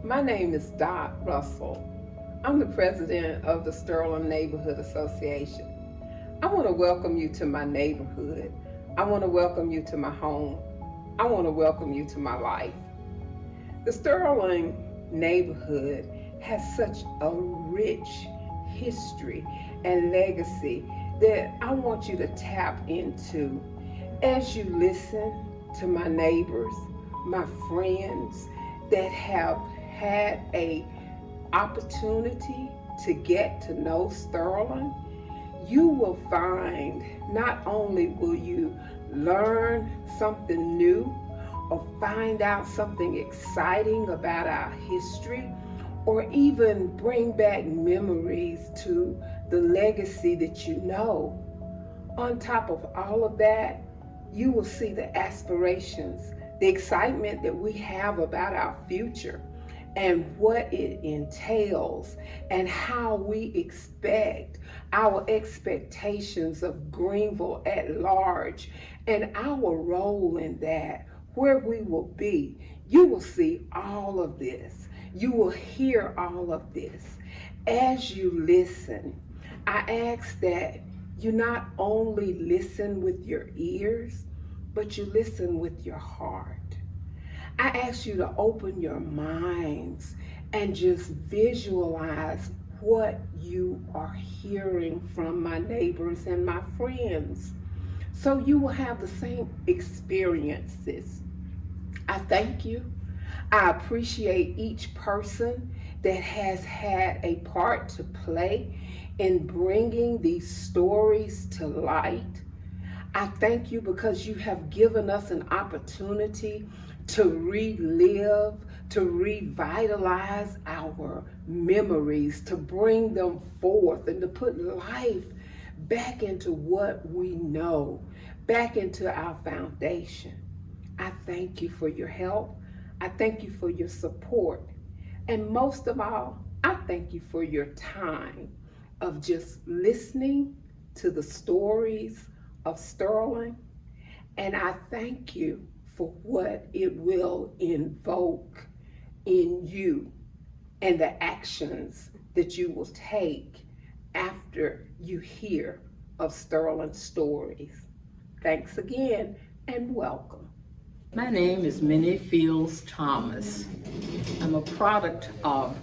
My name is Dot Russell. I'm the president of the Sterling Neighborhood Association. I want to welcome you to my neighborhood. I want to welcome you to my home. I want to welcome you to my life. The Sterling neighborhood has such a rich history and legacy that I want you to tap into as you listen to my neighbors, my friends that have had a opportunity to get to know Sterling. You will find not only will you learn something new or find out something exciting about our history, or even bring back memories to the legacy that you know. On top of all of that, you will see the aspirations, the excitement that we have about our future and what it entails and how we expect our expectations of Greenville at large and our role in that, where we will be. You will see all of this. You will hear all of this as you listen. I ask that you not only listen with your ears, but you listen with your heart. I ask you to open your minds and just visualize what you are hearing from my neighbors and my friends, so you will have the same experiences. I thank you. I appreciate each person that has had a part to play in bringing these stories to light. I thank you because you have given us an opportunity to relive, to revitalize our memories, to bring them forth and to put life back into what we know, back into our foundation. I thank you for your help. I thank you for your support. And most of all, I thank you for your time of just listening to the stories of Sterling. And I thank you for what it will invoke in you and the actions that you will take after you hear of Sterling stories. Thanks again and welcome. My name is Minnie Fields Thomas. I'm a product of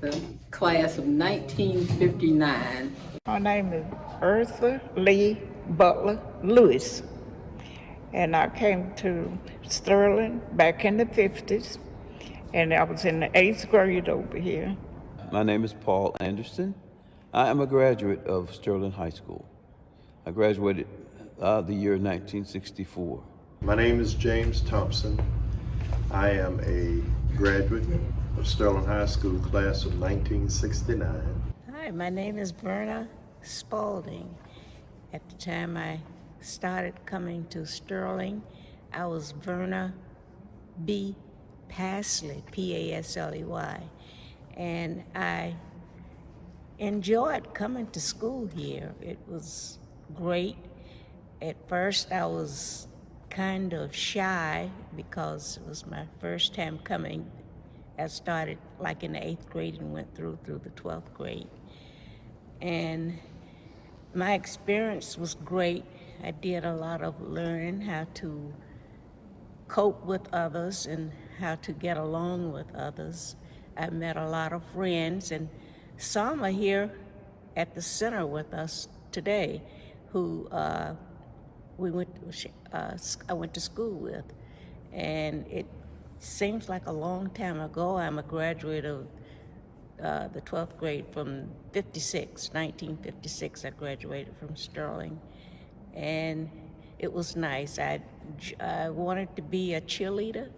the class of 1959. My name is Eartha Lee Butler Lewis, and I came to Sterling back in the 50s, and I was in the 8th grade over here. My name is Paul Anderson. I am a graduate of Sterling High School. I graduated the year 1964. My name is James Thompson. I am a graduate of Sterling High School, class of 1969. Hi, my name is Verna Spalding. At the time I started coming to Sterling, I was Verna B. Pasley, Pasley, and I enjoyed coming to school here. It was great. At first I was kind of shy because it was my first time coming. I started like in the 8th grade and went through the 12th grade. And my experience was great. I did a lot of learning how to cope with others and how to get along with others. I met a lot of friends, and some are here at the center with us today who I went to school with. And it seems like a long time ago. I'm a graduate of the 12th grade from 1956. I graduated from Sterling, and it was nice. I wanted to be a cheerleader,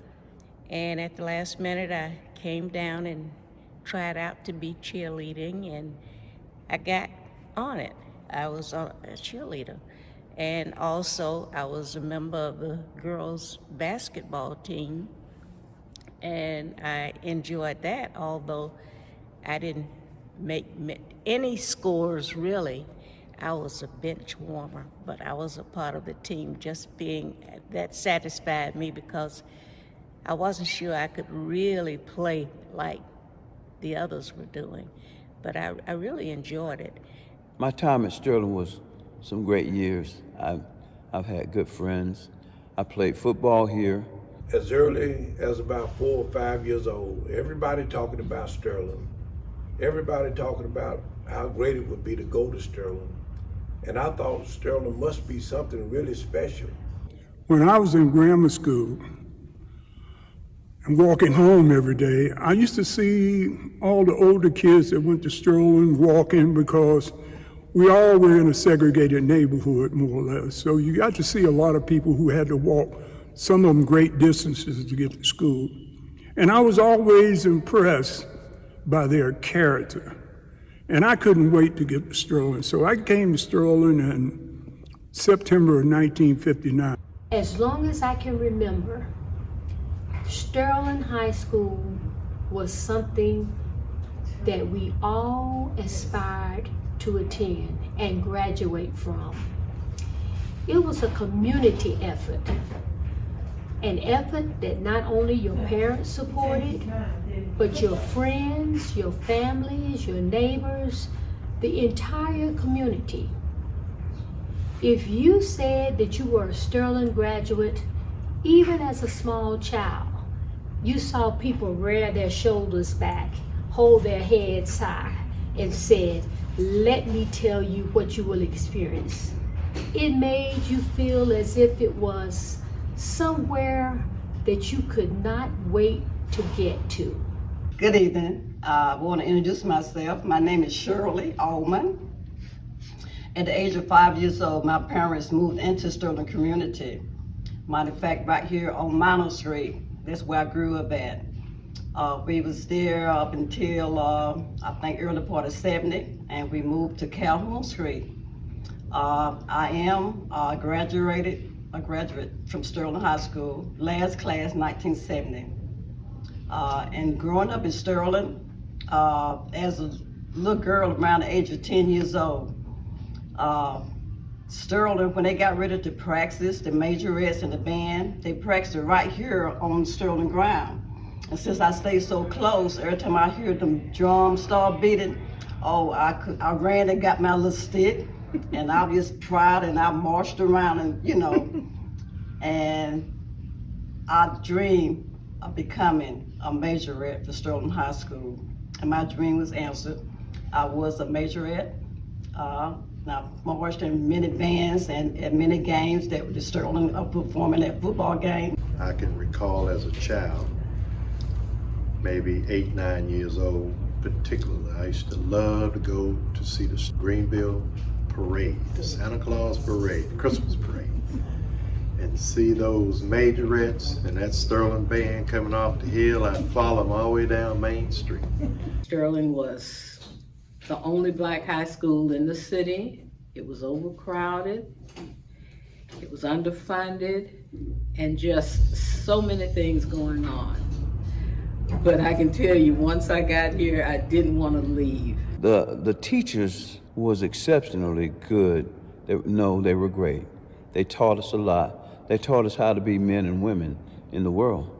and at the last minute I came down and tried out to be cheerleading, and I got on it. I was a cheerleader, and also I was a member of the girls' basketball team, and I enjoyed that, although I didn't make any scores really. I was a bench warmer, but I was a part of the team. Just being that satisfied me because I wasn't sure I could really play like the others were doing, but I really enjoyed it. My time at Sterling was some great years. I've had good friends. I played football here. As early as about 4 or 5 years old, everybody talking about Sterling. Everybody talking about how great it would be to go to Sterling. And I thought Sterling must be something really special. When I was in grammar school and walking home every day, I used to see all the older kids that went to Sterling walking because we all were in a segregated neighborhood, more or less. So you got to see a lot of people who had to walk, some of them great distances to get to school. And I was always impressed by their character. And I couldn't wait to get to Sterling. So I came to Sterling in September of 1959. As long as I can remember, Sterling High School was something that we all aspired to attend and graduate from. It was a community effort, an effort that not only your parents supported, but your friends, your families, your neighbors, the entire community. If you said that you were a Sterling graduate, even as a small child, you saw people rear their shoulders back, hold their heads high, and said, "Let me tell you what you will experience." It made you feel as if it was somewhere that you could not wait to get to. Good evening. I want to introduce myself. My name is Shirley Allman. At the age of 5 years old, my parents moved into Sterling community. Matter of fact, right here on Minor Street, that's where I grew up at. We was there up until I think early part of 70, and we moved to Calhoun Street. I am a graduate from Sterling High School, last class 1970. And growing up in Sterling, as a little girl around the age of 10 years old, Sterling, when they got ready to practice, the majorettes and the band, they practiced right here on Sterling ground. And since I stayed so close, every time I hear them drums start beating, I ran and got my little stick, and I was proud, and I marched around, and and I dreamed of becoming a majorette for Sterling High School, and my dream was answered. I was a majorette. I marched in many bands and at many games that the Sterling performing at football games. I can recall as a child, maybe 8, 9 years old, particularly, I used to love to go to see the Greenville parade, the Santa Claus parade, the Christmas parade, and see those majorettes and that Sterling band coming off the hill. I'd follow them all the way down Main Street. Sterling was the only black high school in the city. It was overcrowded, it was underfunded, and just so many things going on. But I can tell you, once I got here, I didn't want to leave. The teachers was exceptionally good. They were great. They taught us a lot. They taught us how to be men and women in the world.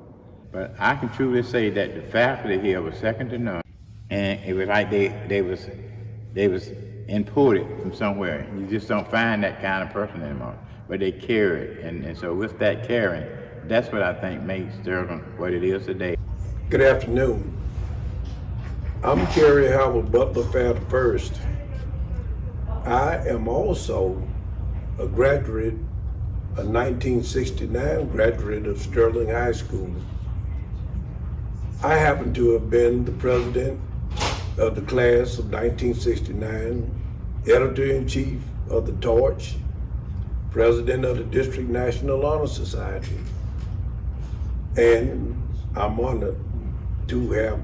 But I can truly say that the faculty here was second to none. And it was like they was imported from somewhere. You just don't find that kind of person anymore. But they carry it. And so with that carrying, that's what I think makes Sterling what it is today. Good afternoon. I'm Kerry Howard Butler Fad First. I am also a graduate, a 1969 graduate of Sterling High School. I happen to have been the president of the class of 1969, editor-in-chief of The Torch, president of the District National Honor Society, and I'm honored to have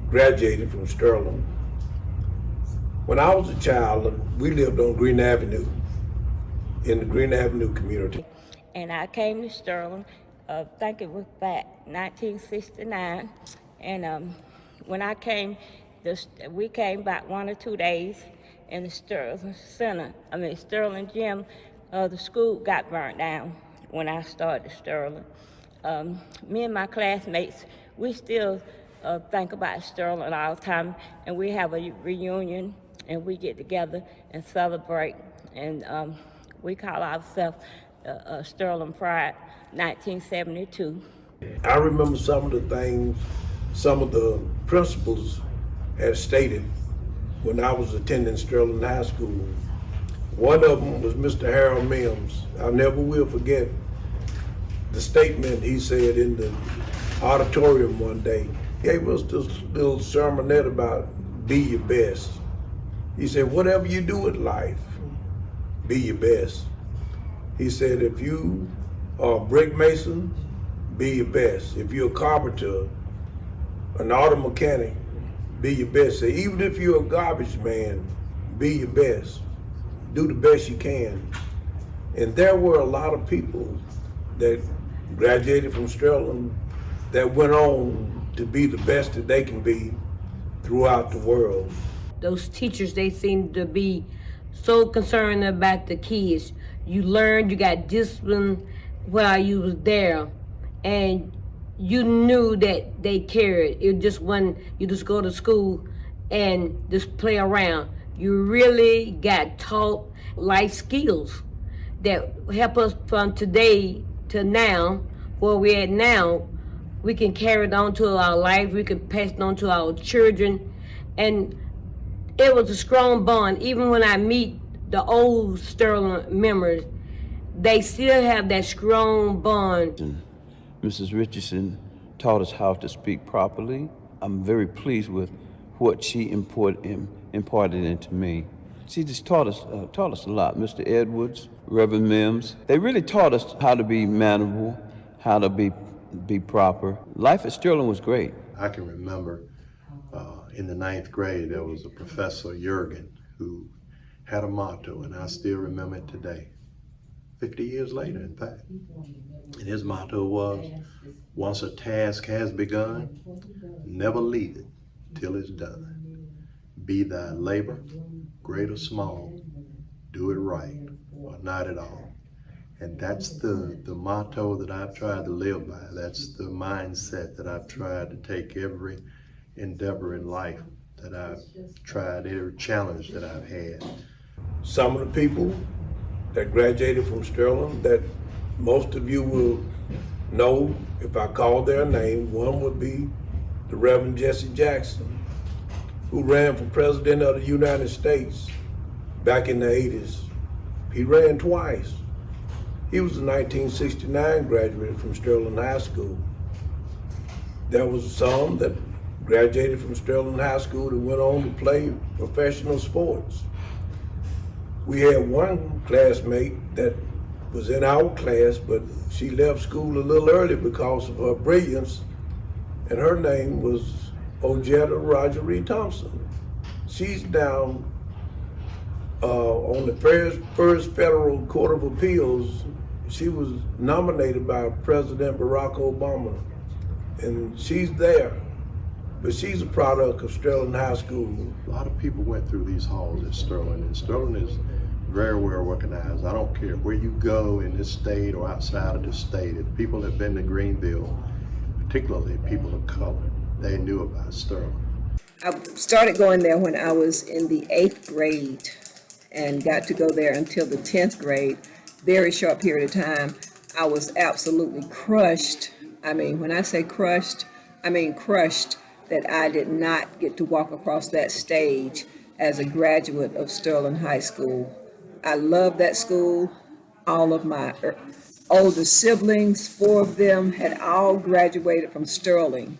graduated from Sterling. When I was a child, we lived on Green Avenue, in the Green Avenue community. And I came to Sterling, I think it was back 1969, and when I came, we came about 1 or 2 days, and the Sterling gym, the school got burnt down when I started Sterling. me and my classmates, we still think about Sterling all the time, and we have a reunion, and we get together and celebrate, and we call ourselves Sterling Pride 1972. I remember some of the things some of the principals had stated when I was attending Sterling High School. One of them was Mr. Harold Mims. I never will forget the statement he said in the auditorium one day. He gave us this little sermonette about be your best. He said, whatever you do in life, be your best. He said, if you are a brick mason, be your best. If you're a carpenter, an auto mechanic, be your best. So even if you're a garbage man, be your best. Do the best you can. And there were a lot of people that graduated from Sterling that went on to be the best that they can be throughout the world. Those teachers, they seem to be so concerned about the kids. You learned, you got discipline while you was there, and you knew that they cared. It just wasn't, you just go to school and just play around. You really got taught life skills that help us from today to now, where we're at now. We can carry it on to our life, we can pass it on to our children, and it was a strong bond. Even when I meet the old Sterling members, they still have that strong bond. Mrs. Richardson taught us how to speak properly. I'm very pleased with what she imparted into me. She just taught us a lot. Mr. Edwards, Reverend Mims, they really taught us how to be mannerable, how to be proper. Life at Sterling was great. I can remember in the 9th grade, there was a Professor Jurgen who had a motto, and I still remember it today, 50 years later, in fact. And his motto was, once a task has begun, never leave it till it's done. Be thy labor, great or small, do it right or not at all. And that's the motto that I've tried to live by. That's the mindset that I've tried to take every endeavor in life that I've tried, every challenge that I've had. Some of the people that graduated from Sterling that most of you will know if I call their name, one would be the Reverend Jesse Jackson, who ran for President of the United States back in the 80s. He ran twice. He was a 1969 graduate from Sterling High School. There was some that graduated from Sterling High School that went on to play professional sports. We had one classmate that was in our class, but she left school a little early because of her brilliance, and her name was Ojetta Roger Thompson. She's down on the first Federal Court of Appeals. She was nominated by President Barack Obama, and she's there. But she's a product of Sterling High School. A lot of people went through these halls at Sterling, and Sterling is very well recognized. I don't care where you go in this state or outside of the state. If people have been to Greenville, particularly people of color, they knew about Sterling. I started going there when I was in the 8th grade and got to go there until the 10th grade. Very short period of time. I was absolutely crushed. I mean, when I say crushed, I mean crushed that I did not get to walk across that stage as a graduate of Sterling High School. I love that school. All of my older siblings, 4 of them, had all graduated from Sterling.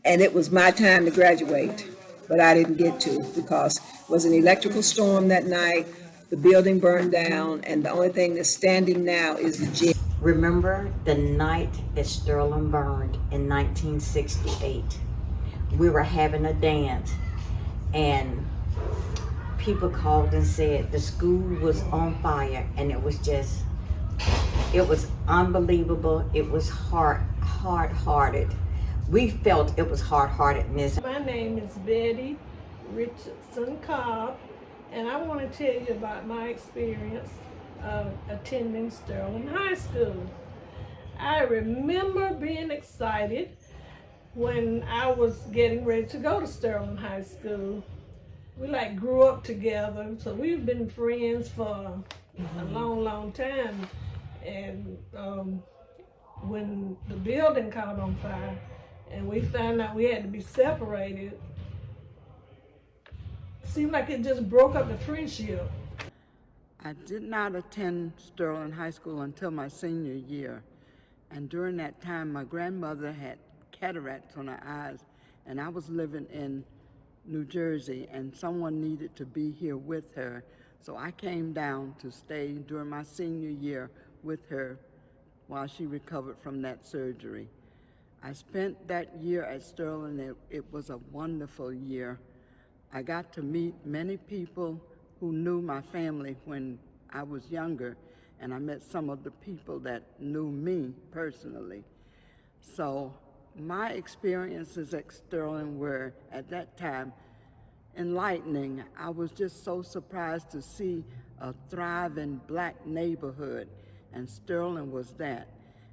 And it was my time to graduate, but I didn't get to because it was an electrical storm that night. The building burned down, and the only thing that's standing now is the gym. Remember the night that Sterling burned in 1968? We were having a dance, and people called and said the school was on fire, and it was unbelievable. It was hard-hearted. We felt it was hard-heartedness. My name is Betty Richardson Cobb, and I want to tell you about my experience of attending Sterling High School. I remember being excited when I was getting ready to go to Sterling High School. We like grew up together, so we've been friends for a long, long time. And when the building caught on fire and we found out we had to be separated, it seemed like it just broke up the friendship. I did not attend Sterling High School until my senior year. And during that time, my grandmother had cataracts on her eyes, and I was living in New Jersey, and someone needed to be here with her. So I came down to stay during my senior year with her while she recovered from that surgery. I spent that year at Sterling. It was a wonderful year. I got to meet many people who knew my family when I was younger, and I met some of the people that knew me personally. So my experiences at Sterling were, at that time, enlightening. I was just so surprised to see a thriving black neighborhood, and Sterling was that.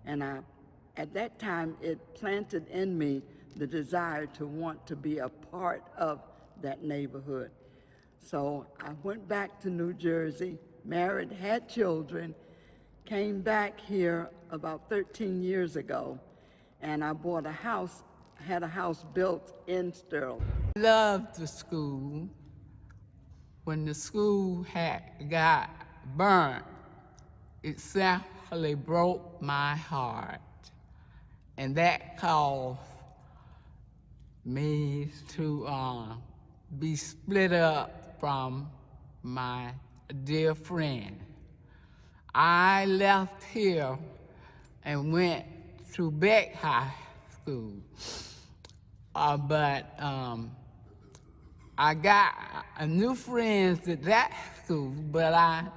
And at that time, it planted in me the desire to want to be a part of that neighborhood. So I went back to New Jersey, married, had children, came back here about 13 years ago, and I bought a house, had a house built in Sterling. I loved the school. When the school got burnt, it simply broke my heart. And that caused me to be split up from my dear friend. I left here and went to Beck High School. But I got new friends at that school, but I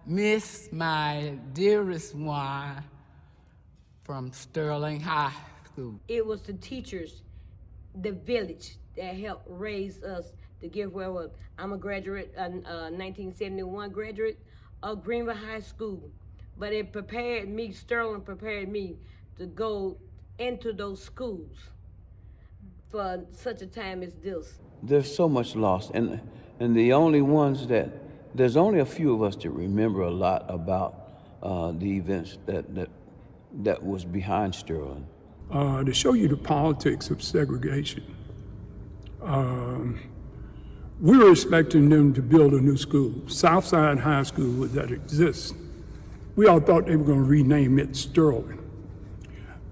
miss my dearest one from Sterling High School. It was the teachers, the village, that helped raise us to get where we were. I'm a graduate, 1971 graduate of Greenville High School, but it prepared me, Sterling prepared me to go into those schools for such a time as this. There's so much lost, and the only ones there's only a few of us that remember a lot about the events that was behind Sterling. To show you the politics of segregation, we were expecting them to build a new school, Southside High School that exists. We all thought they were going to rename it Sterling.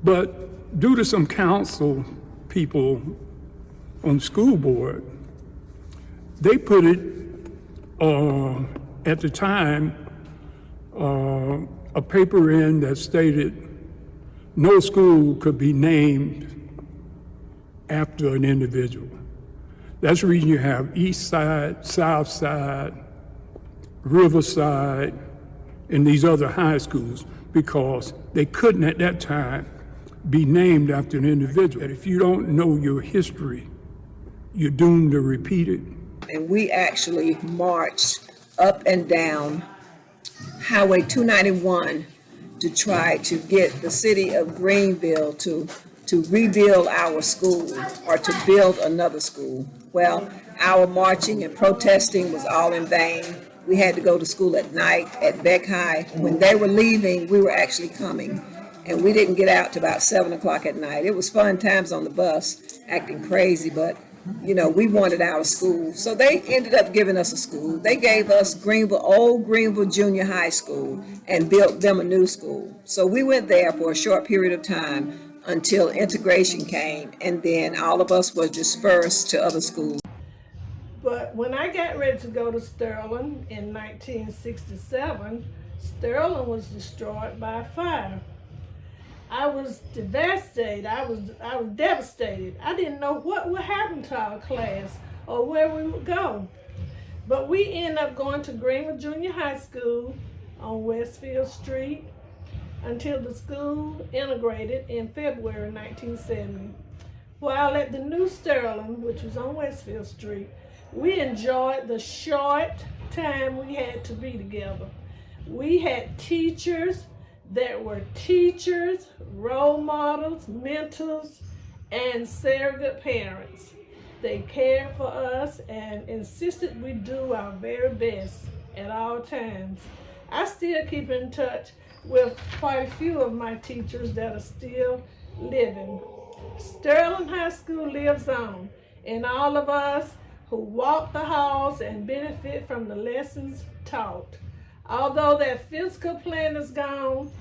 But due to some council people on the school board, they put it, at the time, a paper in that stated no school could be named after an individual. That's the reason you have East Side, South Side, Riverside, and these other high schools, because they couldn't at that time be named after an individual. And if you don't know your history, you're doomed to repeat it. And we actually marched up and down Highway 291 to try to get the city of Greenville to rebuild our school or to build another school. Well, our marching and protesting was all in vain. We had to go to school at night at Beck High. When they were leaving, we were actually coming. And we didn't get out till about 7 o'clock at night. It was fun times on the bus, acting crazy, but you know, we wanted our school. So they ended up giving us a school. They gave us Old Greenville Junior High School and built them a new school. So we went there for a short period of time until integration came, and then all of us were dispersed to other schools. But when I got ready to go to Sterling in 1967, Sterling was destroyed by fire. I was devastated. I was devastated. I didn't know what would happen to our class or where we would go. But we ended up going to Greenville Junior High School on Westfield Street until the school integrated in February 1970. While at the new Sterling, which was on Westfield Street, we enjoyed the short time we had to be together. We had teachers that were teachers, role models, mentors, and surrogate parents. They cared for us and insisted we do our very best at all times. I still keep in touch with quite a few of my teachers that are still living. Sterling High School lives on, and all of us who walk the halls and benefit from the lessons taught. Although that physical plant is gone,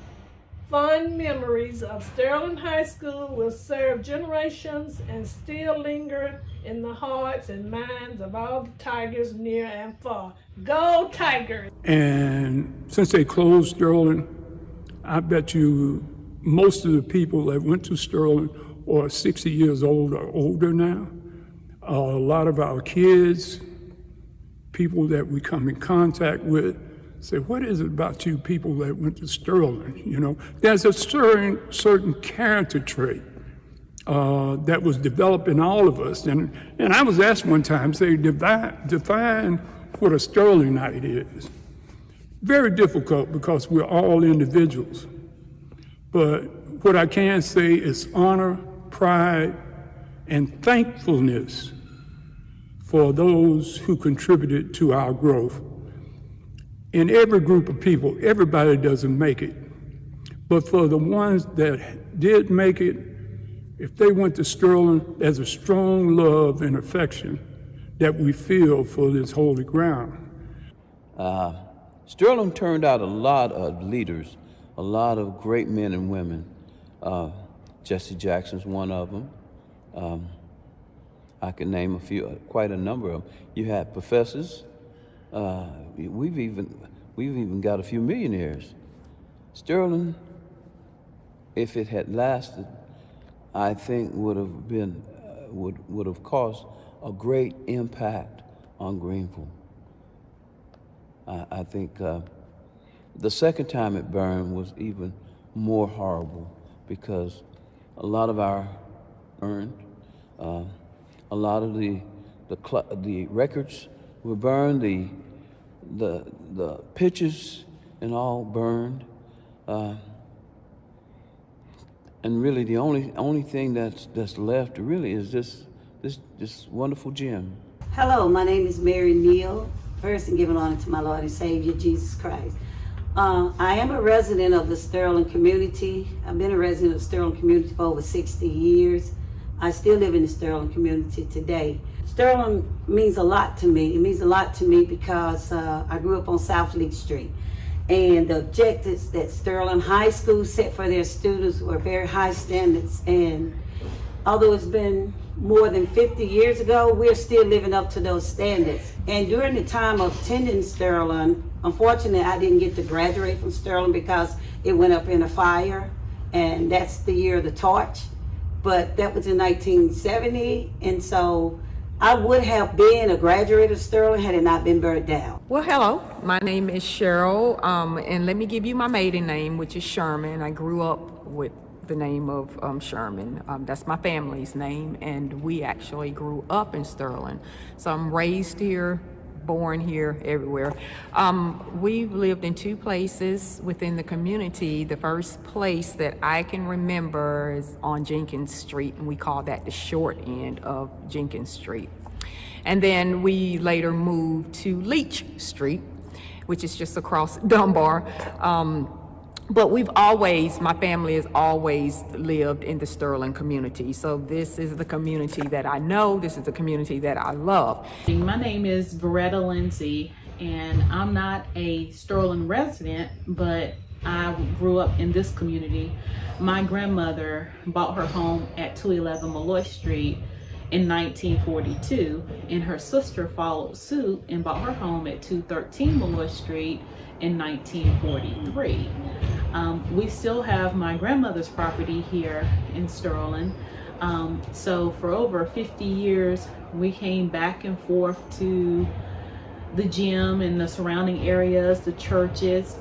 fond memories of Sterling High School will serve generations and still linger in the hearts and minds of all the Tigers near and far. Go Tigers! And since they closed Sterling, I bet you most of the people that went to Sterling are 60 years old or older now. A lot of our kids, people that we come in contact with, say, what is it about you people that went to Sterling? You know, there's a certain character trait that was developed in all of us. And I was asked one time, say, define what a Sterlingite is. Very difficult because we're all individuals. But what I can say is honor, pride, and thankfulness for those who contributed to our growth. In every group of people, everybody doesn't make it. But for the ones that did make it, if they went to Sterling, there's a strong love and affection that we feel for this holy ground. Sterling turned out a lot of leaders, a lot of great men and women. Jesse Jackson's one of them. I could name a few, quite a number of them. You had professors. We've even got a few millionaires. Sterling, if it had lasted, I think would have caused a great impact on Greenville. I think the second time it burned was even more horrible because a lot of our earned, a lot of the records were burned, the pictures and all burned, and really the only thing that's left really is this wonderful gem. Hello, my name is Mary Neal. First, and giving honor to my Lord and Savior, Jesus Christ. I am a resident of the Sterling community. I've been a resident of the Sterling community for over 60 years. I still live in the Sterling community today. Sterling means a lot to me. It means a lot to me because I grew up on South Leak Street. And the objectives that Sterling High School set for their students were very high standards. And although it's been more than 50 years ago, we're still living up to those standards. And during the time of attending Sterling, unfortunately, I didn't get to graduate from Sterling because it went up in a fire, and that's the year of the torch. But that was in 1970, and so I would have been a graduate of Sterling had it not been burned down. Well, hello, my name is Cheryl, and let me give you my maiden name, which is Sherman. I grew up with the name of Sherman. That's my family's name, and we actually grew up in Sterling. So I'm raised here, born here, everywhere. We've lived in two places within the community. The first place that I can remember is on Jenkins Street, and we call that the short end of Jenkins Street. And then we later moved to Leach Street, which is just across Dunbar. But my family has always lived in the Sterling community. So this is the community that I know, this is the community that I love. My name is Beretta Lindsay, and I'm not a Sterling resident, but I grew up in this community. My grandmother bought her home at 211 Malloy Street in 1942, and her sister followed suit and bought her home at 213 Malloy Street in 1943. We still have my grandmother's property here in Sterling. So for over 50 years, we came back and forth to the gym and the surrounding areas, the churches.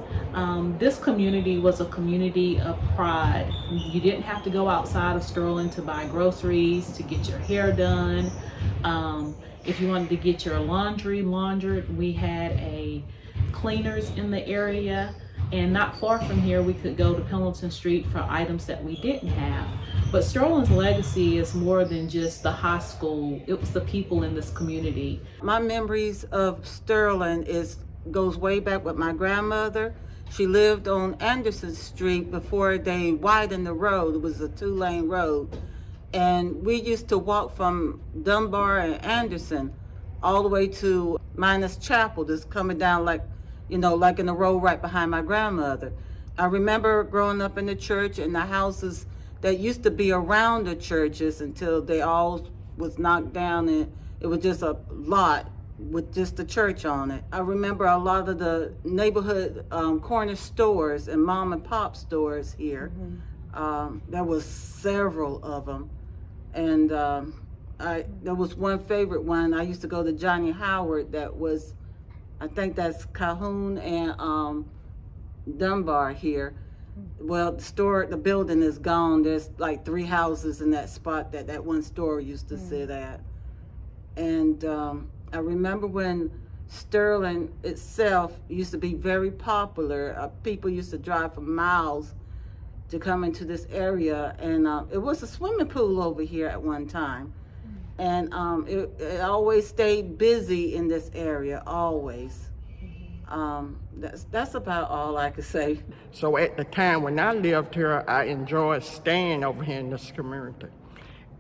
This community was a community of pride. You didn't have to go outside of Sterling to buy groceries, to get your hair done. If you wanted to get your laundry laundered, we had cleaners in the area. And not far from here, we could go to Pendleton Street for items that we didn't have. But Sterling's legacy is more than just the high school. It was the people in this community. My memories of Sterling goes way back with my grandmother. She lived on Anderson Street before they widened the road. It was a 2-lane road. And we used to walk from Dunbar and Anderson all the way to Minus Chapel, just coming down like in the road right behind my grandmother. I remember growing up in the church and the houses that used to be around the churches until they all was knocked down and it was just a lot with just the church on it. I remember a lot of the neighborhood corner stores and mom and pop stores here. There was several of them. And there was one favorite one. I used to go to Johnny Howard that was, I think that's Calhoun and Dunbar here. Well, the building is gone. There's like 3 houses in that spot that one store used to sit at. And I remember when Sterling itself used to be very popular. People used to drive for miles to come into this area. And it was a swimming pool over here at one time. And it always stayed busy in this area, always. That's about all I could say. So at the time when I lived here, I enjoyed staying over here in this community.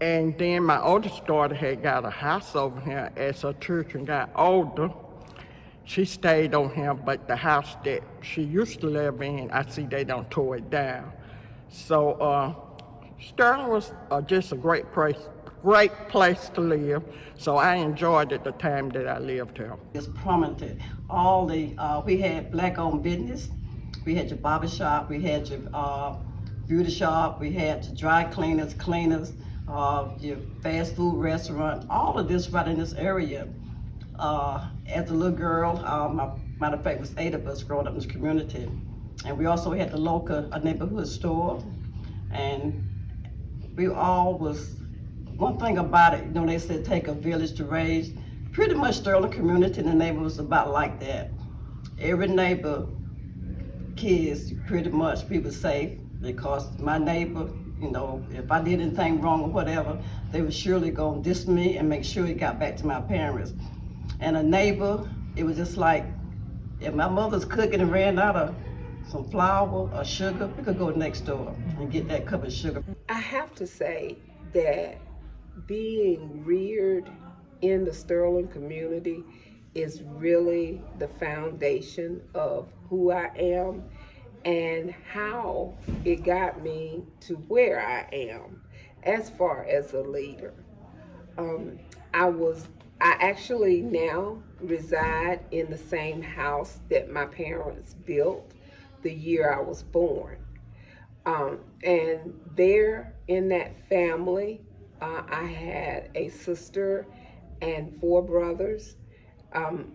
And then my oldest daughter had got a house over here as her children got older. She stayed on here, but the house that she used to live in, I see they don't tore it down. So Sterling was just a great place to live. So I enjoyed it the time that I lived here. It's prominent. We had black-owned business. We had your barber shop. We had your beauty shop. We had your dry cleaners, your fast food restaurant. All of this right in this area. As a little girl, matter of fact, it was 8 of us growing up in this community. And we also had the local neighborhood store. And we all was, one thing about it, they said take a village to raise. Pretty much Sterling community in the neighborhood was about like that. Every neighbor, kids, pretty much we were safe because my neighbor, if I did anything wrong or whatever, they were surely gonna diss me and make sure it got back to my parents. And a neighbor, it was just like, if my mother's cooking and ran out of some flour or sugar, we could go next door and get that cup of sugar. I have to say that being reared in the Sterling community is really the foundation of who I am and how it got me to where I am as far as a leader. I actually now reside in the same house that my parents built the year I was born. And there in that family, I had a sister and 4 brothers.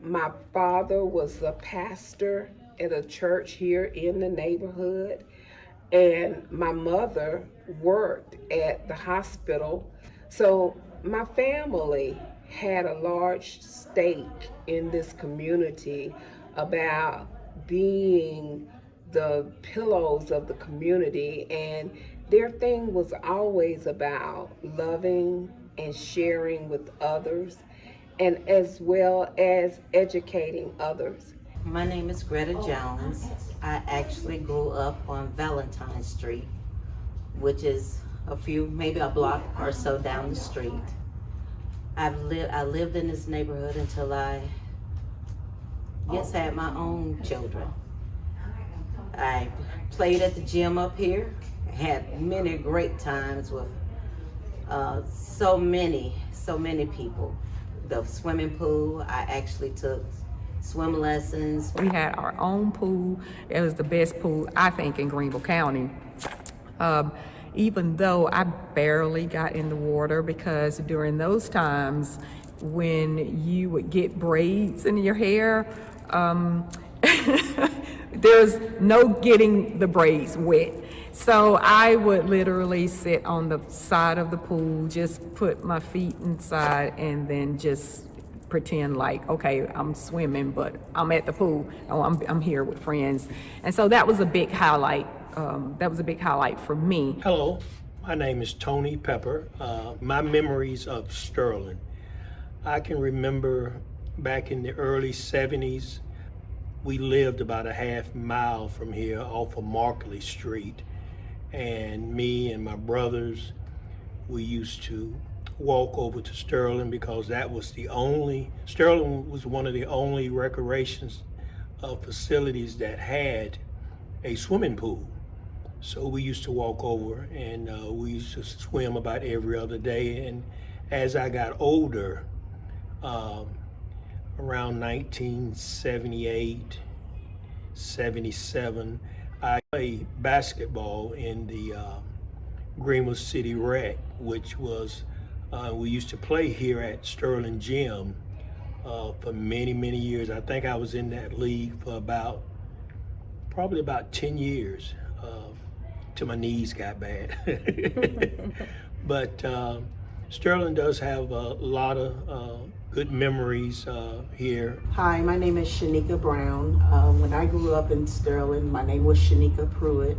My father was a pastor at a church here in the neighborhood, and my mother worked at the hospital. So my family had a large stake in this community about being the pillows of the community, and their thing was always about loving and sharing with others, and as well as educating others. My name is Greta Jones. I actually grew up on Valentine Street, which is maybe a block or so down the street. I lived in this neighborhood until I had my own children. I played at the gym up here, had many great times with so many people. The swimming pool, I actually took swim lessons. We had our own pool. It was the best pool, I think, in Greenville County. Even though I barely got in the water, because during those times when you would get braids in your hair, there's no getting the braids wet. So I would literally sit on the side of the pool, just put my feet inside and then just pretend like, okay, I'm swimming, but I'm at the pool. Oh, I'm here with friends. And so that was a big highlight. That was a big highlight for me. Hello, my name is Tony Pepper. My memories of Sterling. I can remember back in the early 70s, we lived about a half mile from here off of Markley Street. And me and my brothers, we used to walk over to Sterling because that was Sterling was one of the only recreations facilities that had a swimming pool. So we used to walk over and we used to swim about every other day. And as I got older, around 1978, 77, I played basketball in the Greenville City Rec, which was, we used to play here at Sterling Gym for many, many years. I think I was in that league for probably about 10 years, till my knees got bad. But Sterling does have a lot of good memories here. Hi, my name is Shanika Brown. When I grew up in Sterling, my name was Shanika Pruitt.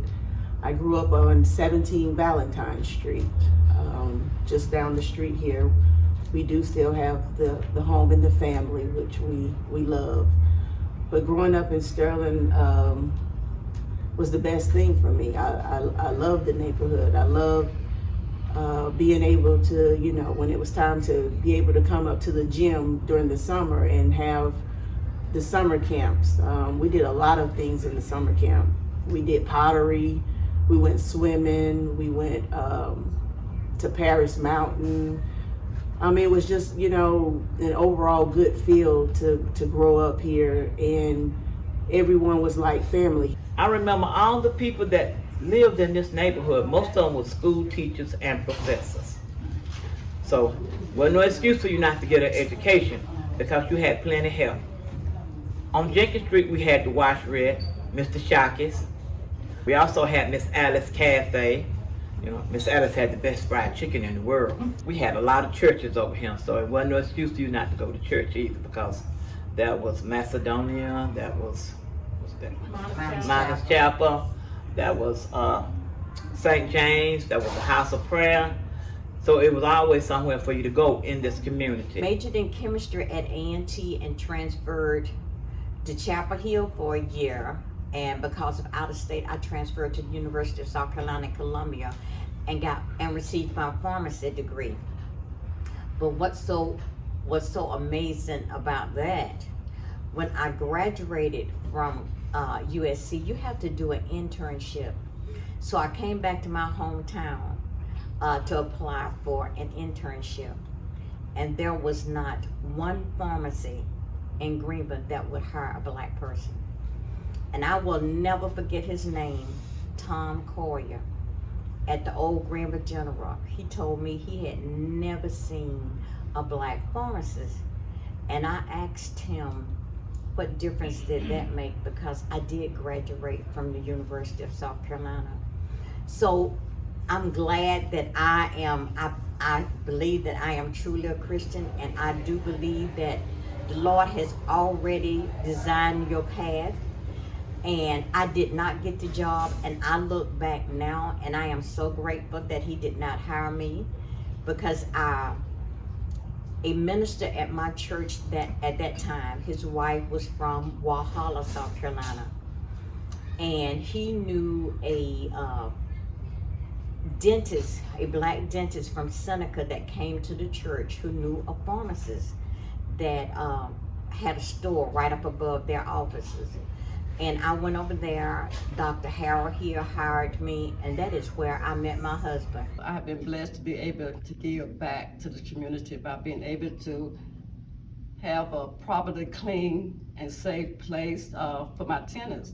I grew up on 17 Valentine Street, just down the street here. We do still have the home and the family, which we love. But growing up in Sterling was the best thing for me. I love the neighborhood. I love being able to, when it was time to be able to come up to the gym during the summer and have the summer camps. We did a lot of things in the summer camp. We did pottery, we went swimming, we went to Paris Mountain. It was just, an overall good feel to grow up here, and everyone was like family. I remember all the people that lived in this neighborhood. Most of them were school teachers and professors. So, well, no excuse for you not to get an education because you had plenty of help. On Jenkins Street, we had the Wash Red, Mr. Shocky's. We also had Miss Alice Cafe. Miss Alice had the best fried chicken in the world. We had a lot of churches over here, so it wasn't no excuse for you not to go to church either, because there was Macedonia, that was Miners Chapel, that was St. James, that was the House of Prayer. So it was always somewhere for you to go in this community. Majored in chemistry at A&T and transferred to Chapel Hill for a year. And because of out of state, I transferred to the University of South Carolina, Columbia, and received my pharmacy degree. But what's so amazing about that, when I graduated from USC, you have to do an internship. So I came back to my hometown to apply for an internship. And there was not one pharmacy in Greenville that would hire a black person. And I will never forget his name, Tom Collier, at the old Greenville General. He told me he had never seen a black pharmacist. And I asked him, what difference did that make? Because I did graduate from the University of South Carolina. So I'm glad that I believe that I am truly a Christian, and I do believe that the Lord has already designed your path. And I did not get the job, and I look back now and I am so grateful that he did not hire me, because a minister at my church at that time, his wife was from Walhalla, South Carolina, and he knew a dentist, a black dentist from Seneca that came to the church, who knew a pharmacist that had a store right up above their offices. And I went over there. Dr. Harold here hired me, and that is where I met my husband. I've been blessed to be able to give back to the community by being able to have a properly clean and safe place for my tenants.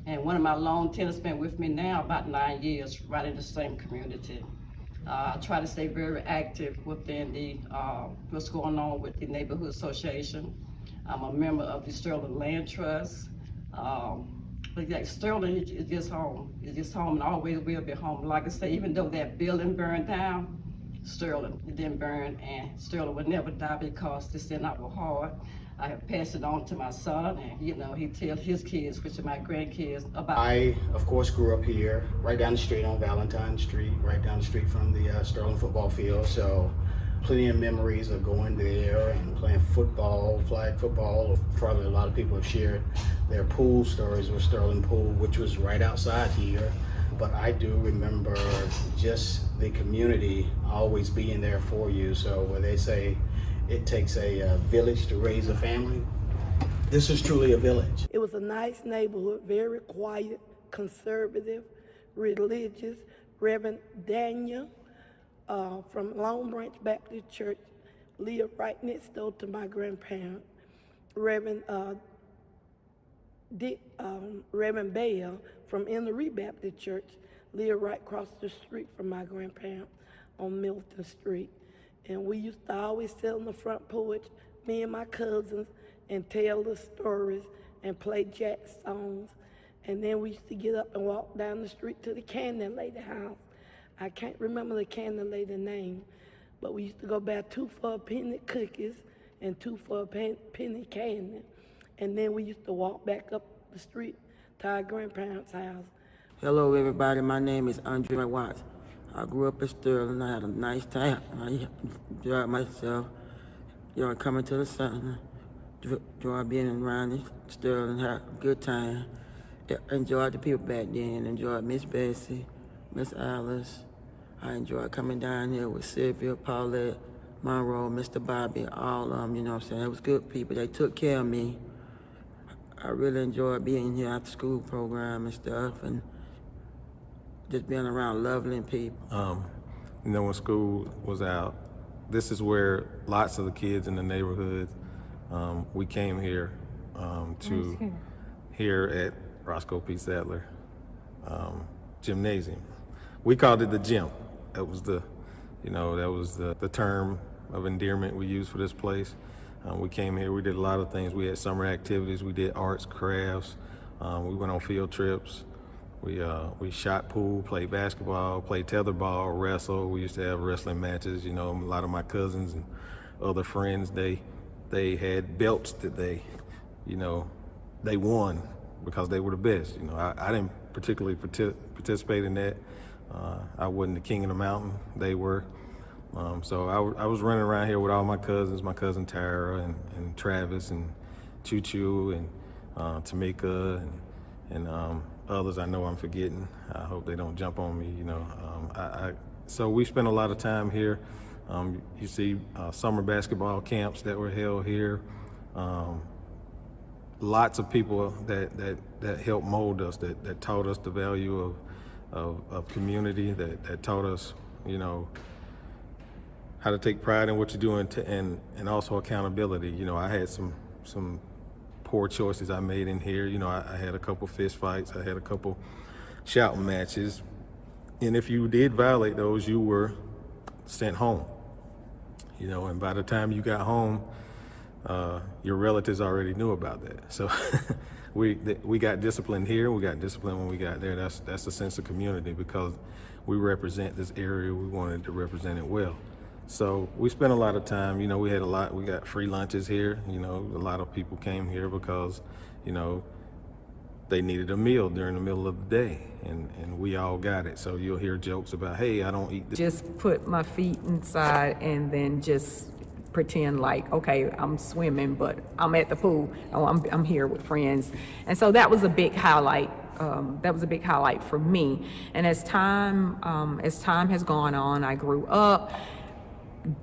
And one of my long tenants been with me now about 9 years, right in the same community. I try to stay very active within the what's going on with the neighborhood association. I'm a member of the Sterling Land Trust. But like Sterling is just home. It's just home, and always will be home. Like I say, even though that building burned down, Sterling. It didn't burn, and Sterling would never die because this in our heart. I have passed it on to my son, and he tells his kids, which are my grandkids, about. I, of course, grew up here, right down the street on Valentine Street, right down the street from the Sterling football field. So plenty of memories of going there and playing football, flag football. Probably a lot of people have shared their pool stories with Sterling Pool, which was right outside here. But I do remember just the community always being there for you. So when they say it takes a village to raise a family, this is truly a village. It was a nice neighborhood, very quiet, conservative, religious. Reverend Daniel from Long Branch Baptist Church lived right next door to my grandparents. Reverend Bell from Inner Baptist Church lived right across the street from my grandparents on Milton Street. And we used to always sit on the front porch, me and my cousins, and tell the stories and play jack songs. And then we used to get up and walk down the street to the candy lady house. I can't remember the candy lady name, but we used to go buy 2 for a penny cookies and 2 for a penny candy. And then we used to walk back up the street to our grandparents' house. Hello everybody, my name is Andre Watts. I grew up in Sterling. I had a nice time. I enjoyed myself. Coming to the sun. Enjoyed being around Sterling. Had a good time. Enjoyed the people back then. Enjoyed Miss Bessie, Miss Alice. I enjoyed coming down here with Sylvia, Paulette, Monroe, Mr. Bobby, all of them, you know what I'm saying? It was good people. They took care of me. I really enjoyed being here after school program and stuff, and just being around lovely people. When school was out, this is where lots of the kids in the neighborhood, we came here here at Roscoe P. Sadler Gymnasium. We called it the gym. That was the term of endearment we used for this place. We came here, we did a lot of things. We had summer activities, we did arts, crafts, we went on field trips. We shot pool, played basketball, played tetherball, wrestled. We used to have wrestling matches. A lot of my cousins and other friends, they had belts that they won because they were the best. I didn't particularly participate in that. I wasn't the king of the mountain. They were. So I was running around here with all my cousins, my cousin Tara and Travis and Choo Choo and Tamika and others I know I'm forgetting. I hope they don't jump on me, So we spent a lot of time here. You see summer basketball camps that were held here. Lots of people that helped mold us, that taught us the value of community, that taught us, how to take pride in what you're doing and also accountability. I had some poor choices I made in here. I had a couple fist fights. I had a couple shouting matches. And if you did violate those, you were sent home. And by the time you got home, your relatives already knew about that. So we got disciplined here. We got disciplined when we got there. That's a sense of community because we represent this area. We wanted to represent it well. So we spent a lot of time, we got free lunches here. A lot of people came here because, they needed a meal during the middle of the day and we all got it. So you'll hear jokes about, hey, I don't eat this. Just put my feet inside and then just pretend like, okay, I'm swimming, but I'm at the pool. Oh, I'm here with friends. And so that was a big highlight. For me. And as time has gone on, I grew up.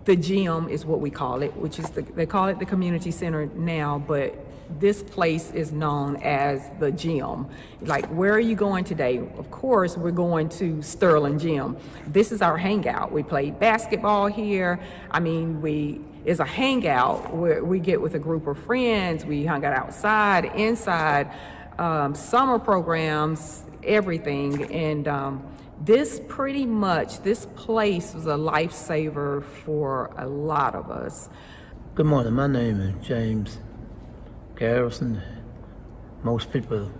The gym is what we call it, which is they call it the community center now, but this place is known as the gym. Like, where are you going today? Of course, we're going to Sterling Gym. This is our hangout. We play basketball here. It's a hangout where we get with a group of friends. We hung out outside, inside, summer programs, everything. And this place was a lifesaver for a lot of us. Good morning, my name is James Garrison. Most people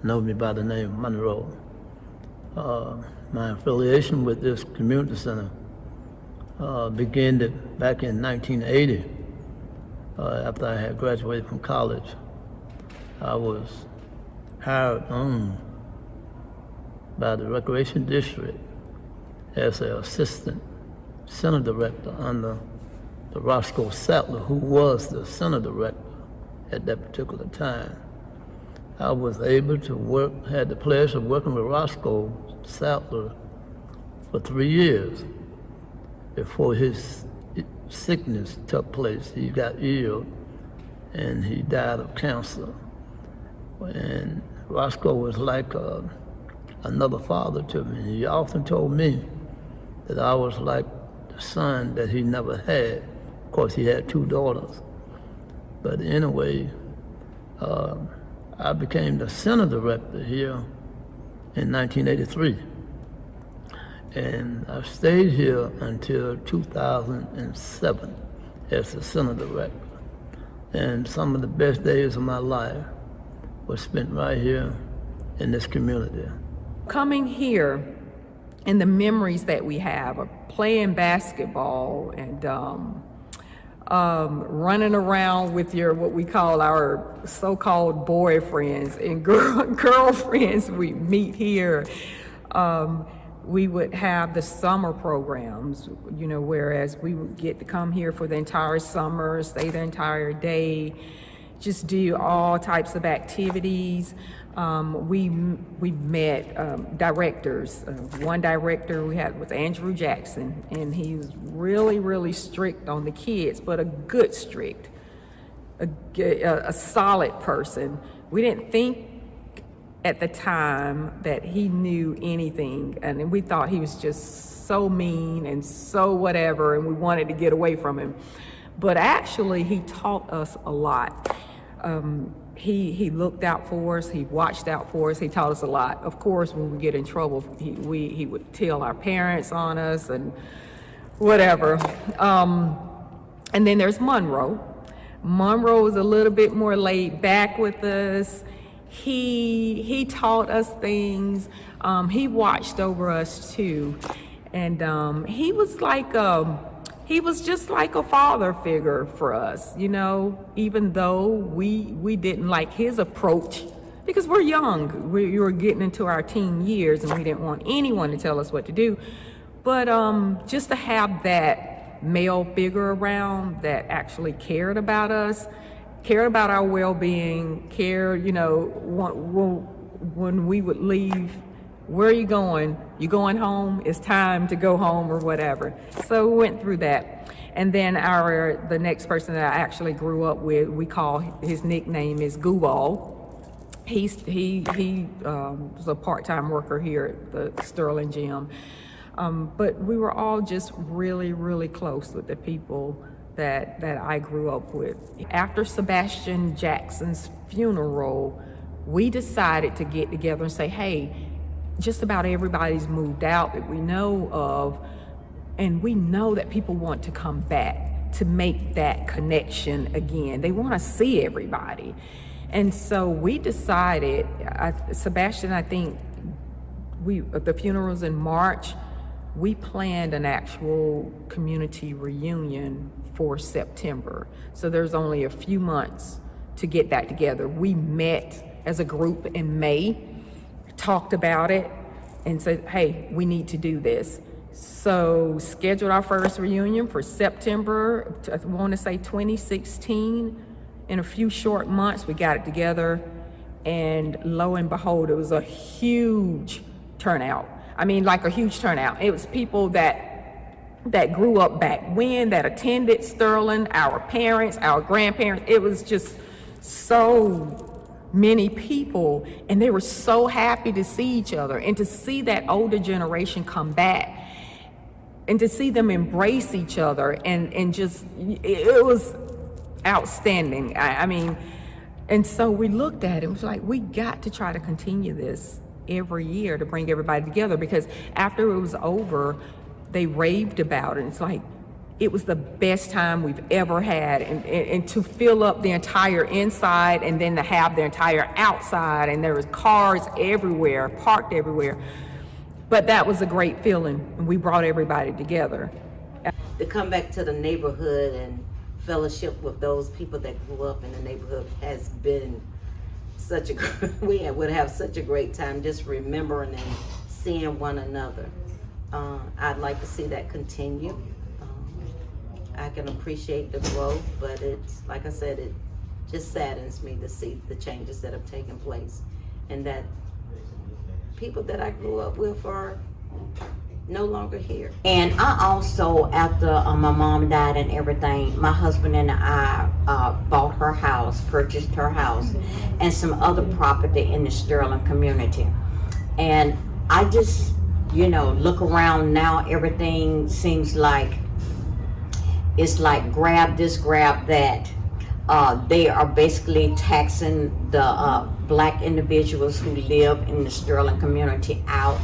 know me by the name of Monroe. My affiliation with this community center began it back in 1980. After I had graduated from college, I was hired on by the Recreation District as an assistant center director under the Roscoe Sattler, who was the center director at that particular time. I was able to work, had the pleasure of working with Roscoe Sattler for 3 years before his sickness took place. He got ill and he died of cancer. And Roscoe was like another father to me. He often told me that I was like the son that he never had. Of course, he had 2 daughters. But anyway, I became the center director here in 1983. And I stayed here until 2007 as the center director. And some of the best days of my life were spent right here in this community. Coming here and the memories that we have of playing basketball and running around with what we call our so-called boyfriends and girlfriends we meet here. We would have the summer programs, whereas we would get to come here for the entire summer, stay the entire day, just do all types of activities. We met directors. One director we had was Andrew Jackson, and he was really, really strict on the kids, but a good strict, a solid person. We didn't think at the time that he knew anything, and we thought he was just so mean and so whatever, and we wanted to get away from him. But actually, he taught us a lot. He looked out for us, he watched out for us, he taught us a lot. Of course, when we get in trouble, he would tell our parents on us and whatever. And then there's Monroe. Monroe was a little bit more laid back with us. He taught us things. He watched over us too. And he was just like a father figure for us, even though we didn't like his approach because we're young. We were getting into our teen years and we didn't want anyone to tell us what to do. But just to have that male figure around that actually cared about us, cared about our well-being, cared, when we would leave, where are you going? You going home? It's time to go home or whatever. So we went through that. And then the next person that I actually grew up with, we call his nickname is Gooball. He was a part-time worker here at the Sterling Gym. But we were all just really, really close with the people that I grew up with. After Sebastian Jackson's funeral, we decided to get together and say, hey, just about everybody's moved out that we know of, and we know that people want to come back to make that connection again. They want to see everybody. And so we decided, Sebastian, I think the funeral's in March, we planned an actual community reunion for September. So there's only a few months to get that together. We met as a group in May, talked about it, and said, hey, we need to do this. So scheduled our first reunion for September, I want to say 2016. In a few short months, we got it together, and lo and behold, it was a huge turnout. I mean, like a huge turnout. It was people that grew up back when, that attended Sterling, our parents, our grandparents. It was just so many people, and they were so happy to see each other and to see that older generation come back and to see them embrace each other, and just, it was outstanding. I mean, and so we looked at it, it was like, we got to try to continue this every year to bring everybody together, because after it was over, they raved about it. It's like, it was the best time we've ever had, and to fill up the entire inside and then to have the entire outside, and there was cars everywhere, parked everywhere. But that was a great feeling, and we brought everybody together. to come back to the neighborhood and fellowship with those people that grew up in the neighborhood has been such a we would have such a great time just remembering and seeing one another. I'd like to see that continue. I can appreciate the growth, but it's, like I said, it just saddens me to see the changes that have taken place and that people that I grew up with are no longer here. And I also, after my mom died and everything, my husband and I bought her house, purchased her house, and some other property in the Sterling community. And I just, look around now, everything seems like, it's like grab this, grab that. They are basically taxing the black individuals who live in the Sterling community out.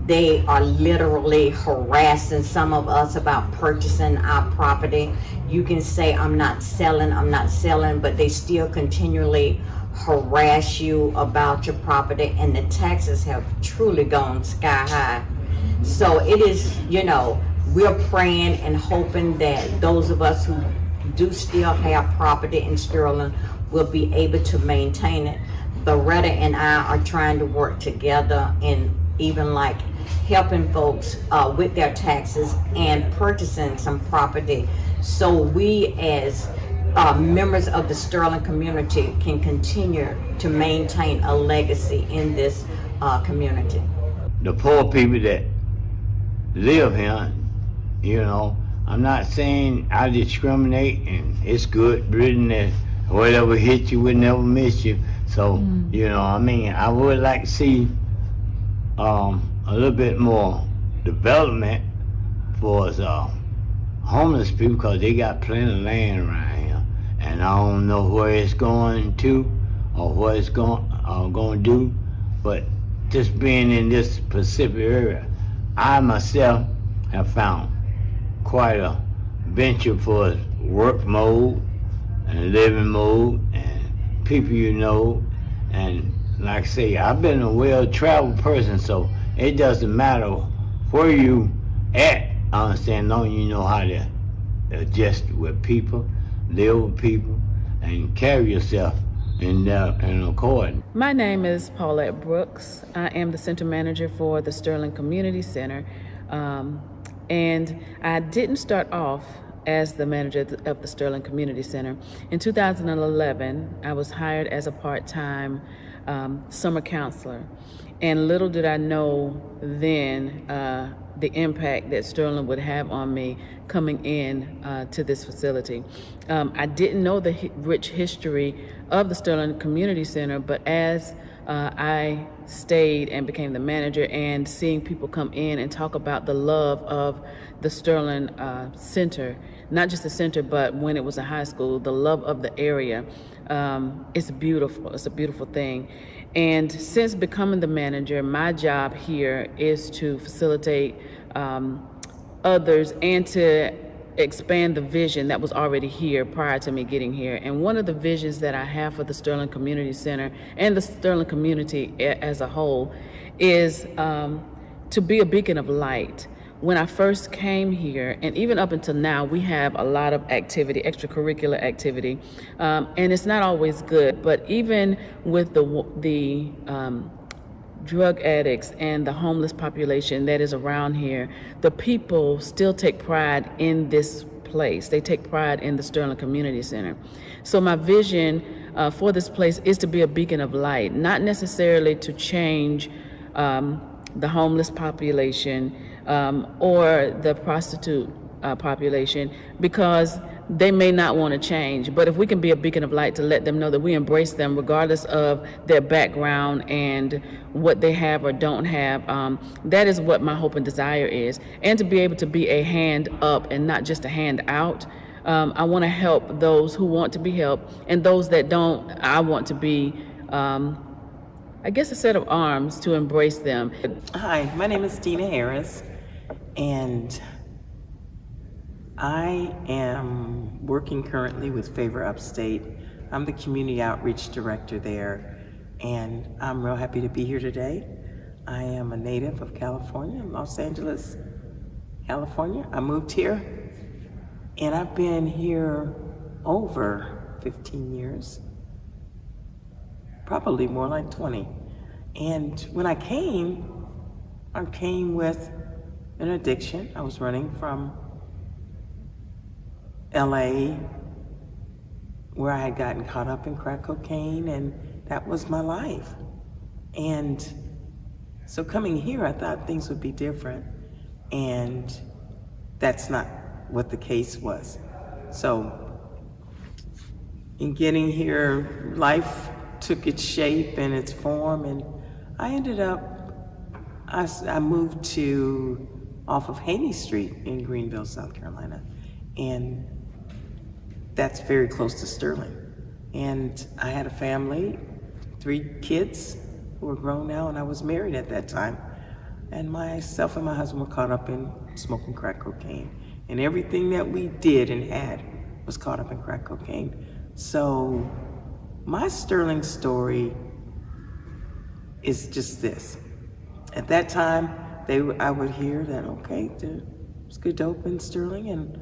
They are literally harassing some of us about purchasing our property. You can say, I'm not selling, but they still continually harass you about your property, and the taxes have truly gone sky high. So it is, we're praying and hoping that those of us who do still have property in Sterling will be able to maintain it. Beretta and I are trying to work together and even like helping folks with their taxes and purchasing some property, so we as members of the Sterling community can continue to maintain a legacy in this community. The poor people that live here, I'm not saying I discriminate, and it's good written that whatever hit you would never miss you. So, I would like to see a little bit more development for us homeless people, because they got plenty of land around here. And I don't know where it's going to or what it's going to do, but just being in this Pacific area, I myself have found quite a venture for work mode and living mode and people and like I say, I've been a well-traveled person, so it doesn't matter where you at. I understand, long you know how to adjust with people, live with people, and carry yourself in accord. My name is Paulette Brooks. I am the center manager for the Sterling Community Center. And I didn't start off as the manager of the Sterling Community Center. In 2011, I was hired as a part-time summer counselor. And little did I know then the impact that Sterling would have on me coming in to this facility. I didn't know the rich history of the Sterling Community Center, but as I stayed and became the manager, and seeing people come in and talk about the love of the Sterling Center, not just the center, but when it was a high school, the love of the area, it's beautiful. It's a beautiful thing. And since becoming the manager, my job here is to facilitate others and to expand the vision that was already here prior to me getting here. And one of the visions that I have for the Sterling Community Center and the Sterling community as a whole is to be a beacon of light. When I first came here, and even up until now, we have a lot of activity, extracurricular activity, and it's not always good. But even with the drug addicts and the homeless population that is around here, the people still take pride in this place. They take pride in the Sterling Community Center. So my vision for this place is to be a beacon of light, not necessarily to change the homeless population or the prostitute population, because they may not want to change. But if we can be a beacon of light to let them know that we embrace them regardless of their background and what they have or don't have, that is what my hope and desire is. And to be able to be a hand up and not just a hand out. I want to help those who want to be helped, and those that don't, I want to be I guess a set of arms to embrace them. Hi, my name is Dina Harris, and I am working currently with Favor Upstate. I'm the Community Outreach Director there, and I'm real happy to be here today. I am a native of California, Los Angeles, California. I moved here, and I've been here over 15 years, probably more like 20. And when I came with an addiction. I was running from LA, where I had gotten caught up in crack cocaine, and that was my life. And so coming here, I thought things would be different, and that's not what the case was. So in getting here, life took its shape and its form, and I ended up, I moved to off of Haney Street in Greenville, South Carolina, and that's very close to Sterling. And I had a family, 3 kids who were grown now, and I was married at that time. And myself and my husband were caught up in smoking crack cocaine. And everything that we did and had was caught up in crack cocaine. So my Sterling story is just this. At that time, I would hear that, okay, there's good dope in Sterling, and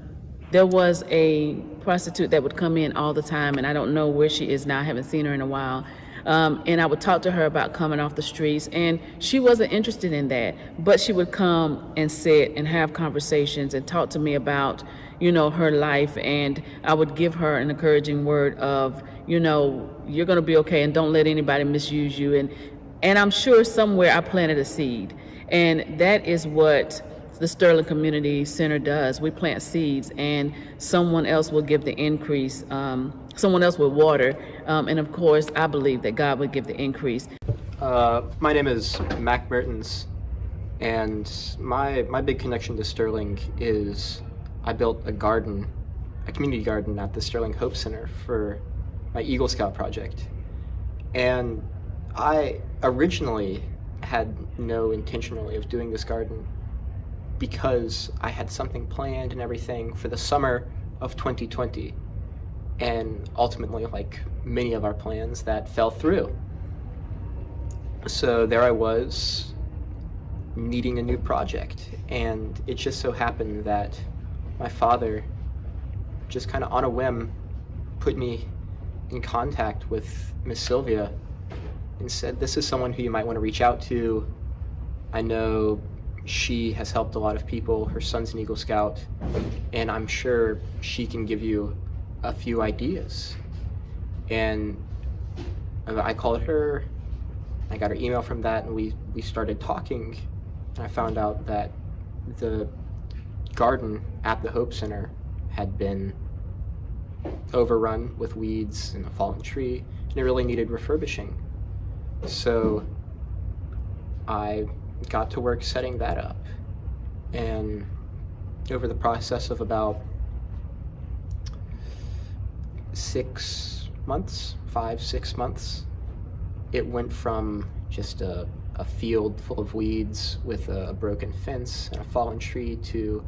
there was a prostitute that would come in all the time, and I don't know where she is now. I haven't seen her in a while. And I would talk to her about coming off the streets, and she wasn't interested in that, but she would come and sit and have conversations and talk to me about, her life, and I would give her an encouraging word of, you're gonna be okay, and don't let anybody misuse you. And I'm sure somewhere I planted a seed, and that is what the Sterling Community Center does. We plant seeds, and someone else will give the increase. Someone else will water, and of course, I believe that God would give the increase. My name is Mac Mertens, and my big connection to Sterling is I built a community garden at the Sterling Hope Center for my Eagle Scout project. And I originally had no intention really of doing this garden because I had something planned and everything for the summer of 2020. And ultimately, like many of our plans, that fell through. So there I was, needing a new project. And it just so happened that my father, just kind of on a whim, put me in contact with Miss Sylvia and said, this is someone who you might want to reach out to. I know she has helped a lot of people. Her son's an Eagle Scout, and I'm sure she can give you a few ideas. And I called her, I got her email from that, and we started talking, and I found out that the garden at the Hope Center had been overrun with weeds and a fallen tree, and it really needed refurbishing. So I got to work setting that up, and over the process of about 6 months, 5-6 months, it went from just a field full of weeds with a broken fence and a fallen tree to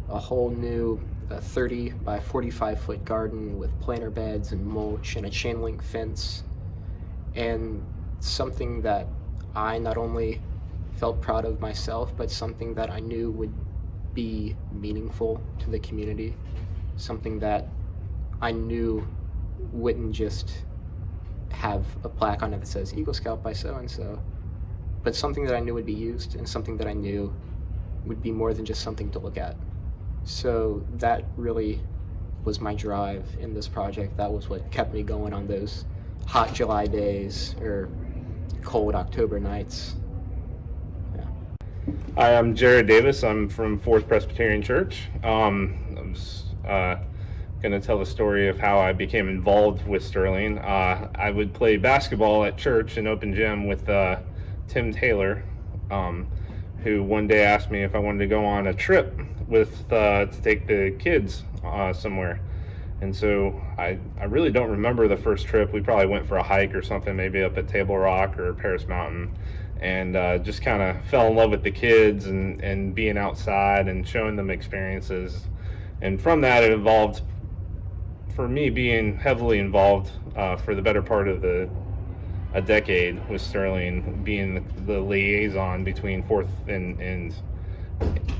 a whole new 30 by 45 foot garden with planter beds and mulch and a chain link fence, and something that I not only felt proud of myself, but something that I knew would be meaningful to the community, something that I knew wouldn't just have a plaque on it that says Eagle Scout by so-and-so, but something that I knew would be used, and something that I knew would be more than just something to look at. So that really was my drive in this project. That was what kept me going on those hot July days or cold October nights. Hi, I'm Jared Davis. I'm from Fourth Presbyterian Church. I'm going to tell the story of how I became involved with Sterling. I would play basketball at church in open gym with Tim Taylor, who one day asked me if I wanted to go on a trip to take the kids somewhere. And so I really don't remember the first trip. We probably went for a hike or something, maybe up at Table Rock or Paris Mountain, and just kind of fell in love with the kids and being outside and showing them experiences. And from that, it evolved for me being heavily involved for the better part of a decade with Sterling, being the liaison between Fourth and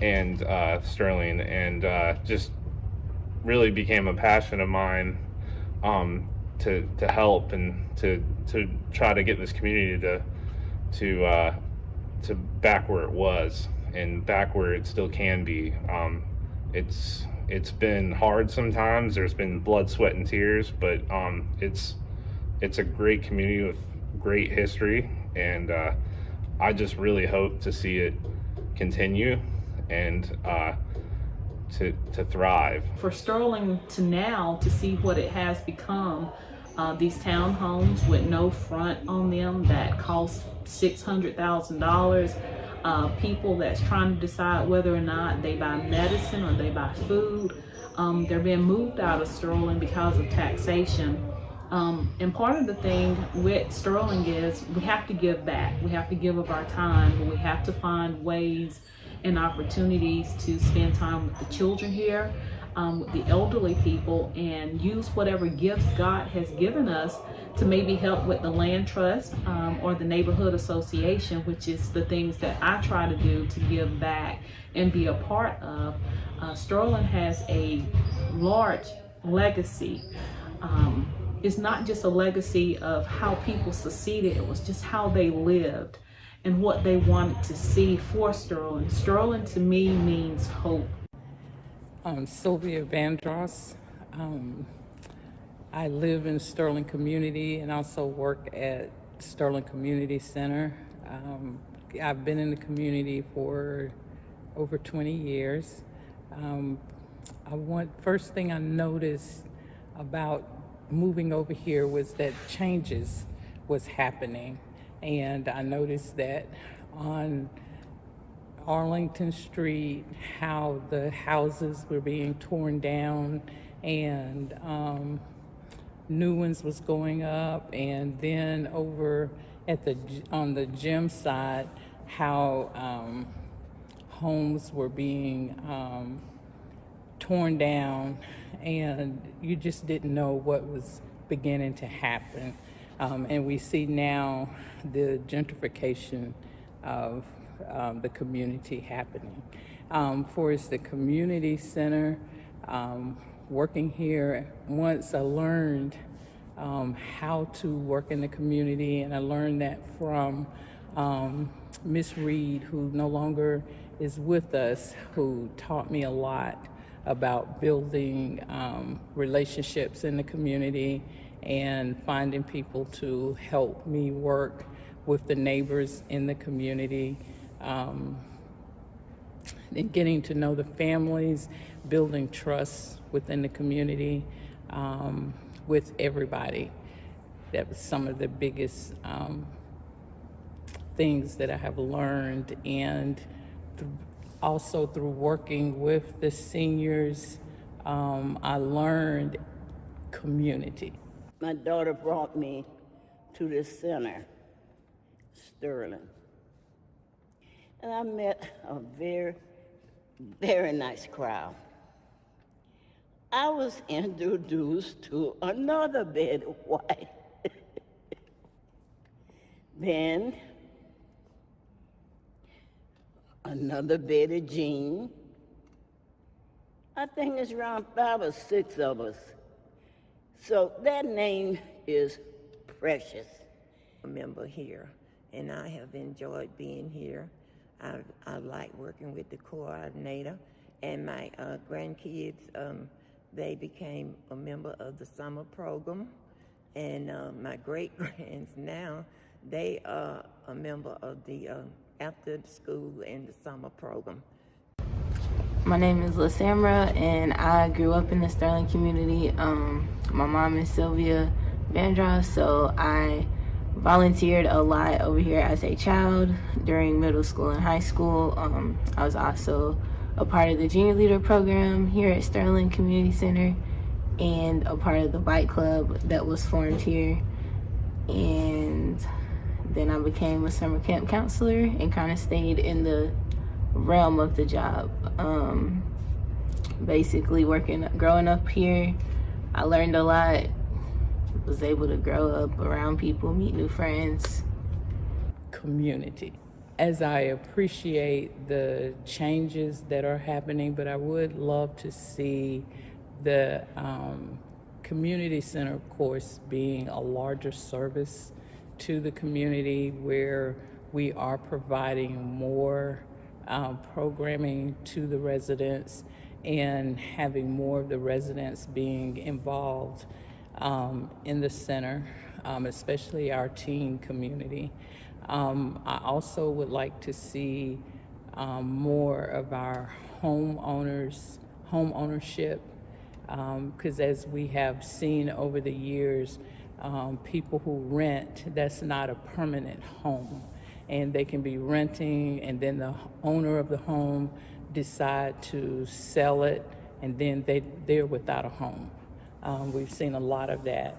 and Sterling, and just really became a passion of mine to help and to try to get this community to back where it was and back where it still can be. It's been hard sometimes. There's been blood, sweat, and tears, but it's a great community with great history, and I just really hope to see it continue and to thrive. For Sterling to now to see what it has become, these townhomes with no front on them that cost $600,000, people that's trying to decide whether or not they buy medicine or they buy food, they're being moved out of Sterling because of taxation. And part of the thing with Sterling is we have to give back. We have to give of our time, but we have to find ways and opportunities to spend time with the children here, with the elderly people, and use whatever gifts God has given us to maybe help with the land trust or the neighborhood association, which is the things that I try to do to give back and be a part of. Sterling has a large legacy. It's not just a legacy of how people succeeded, it was just how they lived and what they wanted to see for Sterling. Sterling to me means hope. Sylvia Vandross. I live in Sterling Community and also work at Sterling Community Center. I've been in the community for over 20 years. First thing I noticed about moving over here was that changes was happening. And I noticed that on Arlington Street, how the houses were being torn down and new ones was going up, and then over at on the gym side, how homes were being torn down, and you just didn't know what was beginning to happen. And we see now the gentrification of the community happening. For us, the community center, working here, once I learned how to work in the community, and I learned that from Miss Reed, who no longer is with us, who taught me a lot about building relationships in the community and finding people to help me work with the neighbors in the community, and getting to know the families, building trust within the community, with everybody. That was some of the biggest things that I have learned, and also through working with the seniors, I learned community. My daughter brought me to this center, Sterling, and I met a very, very nice crowd. I was introduced to another Betty White. Then another Betty Jean. I think it's around 5 or 6 of us. So that name is Precious. A member here, and I have enjoyed being here. I like working with the coordinator, and my grandkids, they became a member of the summer program, and my great-grands now, they are a member of the after school and the summer program. My name is LaSamra, and I grew up in the Sterling community. My mom is Sylvia Vandross, so I volunteered a lot over here as a child during middle school and high school. I was also a part of the junior leader program here at Sterling Community Center and a part of the bike club that was formed here. And then I became a summer camp counselor and kind of stayed in the realm of the job. Basically growing up here, I learned a lot, was able to grow up around people, meet new friends. Community. as I appreciate the changes that are happening, but I would love to see the community center, of course, being a larger service to the community where we are providing more programming to the residents and having more of the residents being involved in the center, especially our teen community. I also would like to see more of our home ownership, because as we have seen over the years, people who rent, that's not a permanent home. And they can be renting, and then the owner of the home decide to sell it, and then they're without a home. We've seen a lot of that.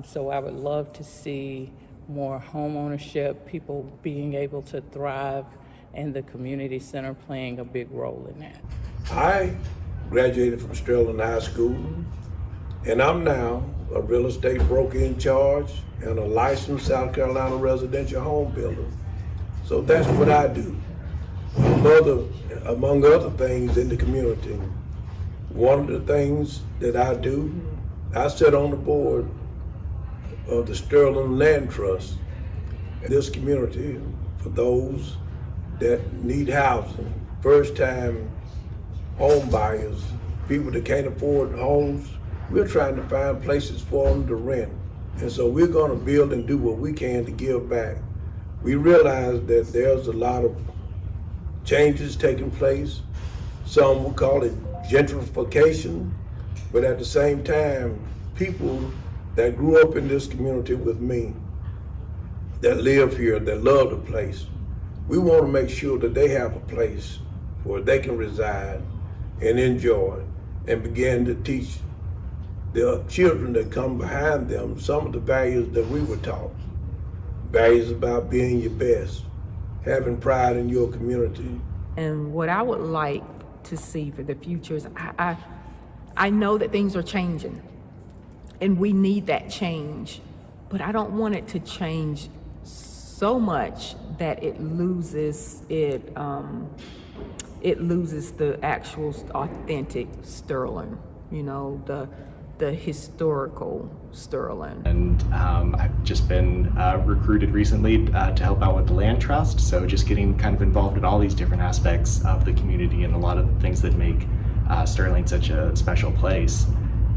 So I would love to see more home ownership, people being able to thrive, and the community center playing a big role in that. I graduated from Sterling High School, and I'm now a real estate broker in charge and a licensed South Carolina residential home builder. So that's what I do. Among other things in the community, one of the things that I do, I sit on the board of the Sterling Land Trust. This community, for those that need housing, first-time home buyers, people that can't afford homes, we're trying to find places for them to rent. And so we're gonna build and do what we can to give back. We realize that there's a lot of changes taking place. Some will call it gentrification, but at the same time, people that grew up in this community with me, that live here, that love the place, we want to make sure that they have a place where they can reside and enjoy and begin to teach the children that come behind them some of the values that we were taught. Values about being your best, having pride in your community. And what I would like to see for the future is I know that things are changing and we need that change, but I don't want it to change so much that it loses the actual authentic Sterling, you know, the historical Sterling. And I've just been recruited recently to help out with the land trust, so just getting kind of involved in all these different aspects of the community and a lot of the things that make Sterling such a special place.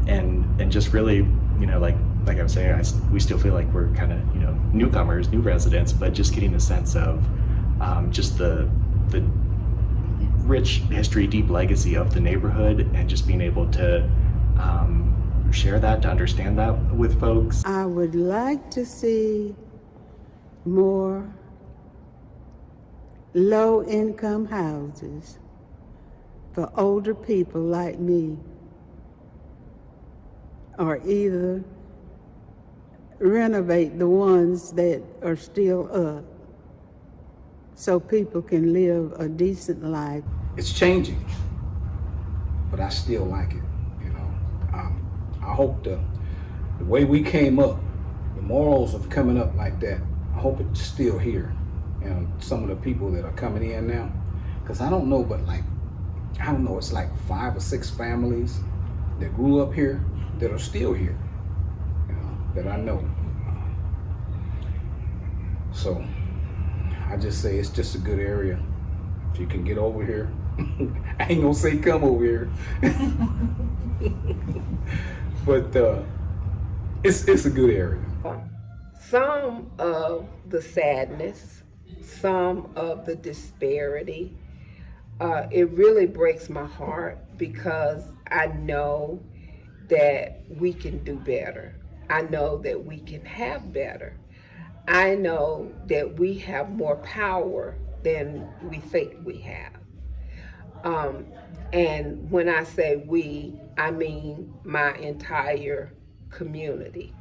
And just really, you know, like I was saying, we still feel like we're kind of, you know, newcomers, new residents, but just getting the sense of just the rich history, deep legacy of the neighborhood, and just being able to share that, to understand that with folks. I would like to see more low-income houses for older people like me, or either renovate the ones that are still up so people can live a decent life. It's changing, but I still like it. I hope the way we came up, the morals of coming up like that, I hope it's still here. And some of the people that are coming in now, because I don't know, but it's like 5 or 6 families that grew up here that are still here, that I know. So I just say it's just a good area. If you can get over here, I ain't gonna say come over here. But it's a good area. Some of the sadness, some of the disparity, it really breaks my heart because I know that we can do better. I know that we can have better. I know that we have more power than we think we have. And when I say we, I mean my entire community.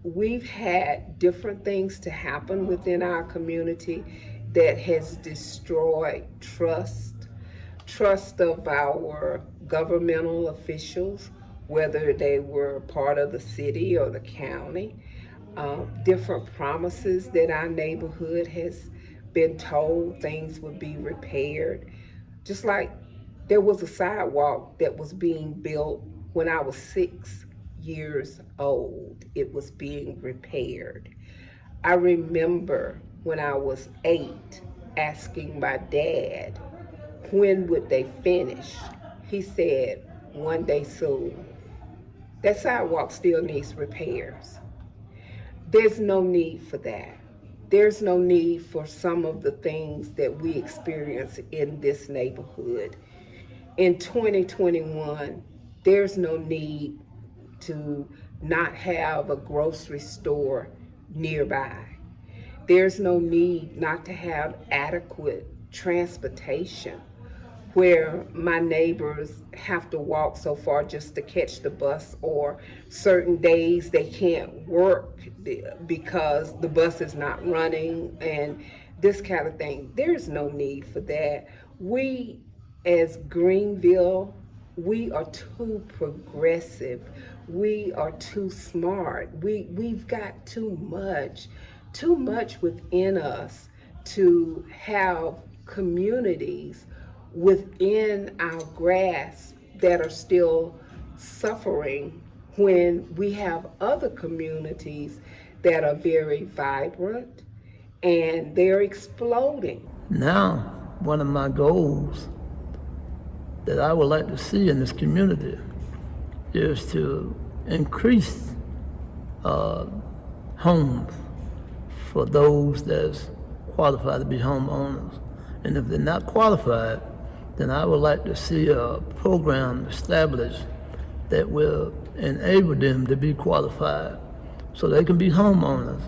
We've had different things to happen within our community that has destroyed trust of our governmental officials, whether they were part of the city or the county. different promises that our neighborhood has been told things would be repaired. Just like there was a sidewalk that was being built when I was 6 years old. It was being repaired. I remember when I was 8 asking my dad, when would they finish? He said, one day soon. That sidewalk still needs repairs. There's no need for that. There's no need for some of the things that we experience in this neighborhood. In 2021, there's no need to not have a grocery store nearby. There's no need not to have adequate transportation where my neighbors have to walk so far just to catch the bus, or certain days they can't work because the bus is not running and this kind of thing. There's no need for that. We as Greenville, we are too progressive. We are too smart. We've got too much within us to have communities within our grasp that are still suffering when we have other communities that are very vibrant and they're exploding. Now, one of my goals that I would like to see in this community is to increase homes for those that's qualified to be homeowners. And if they're not qualified, then I would like to see a program established that will enable them to be qualified so they can be homeowners.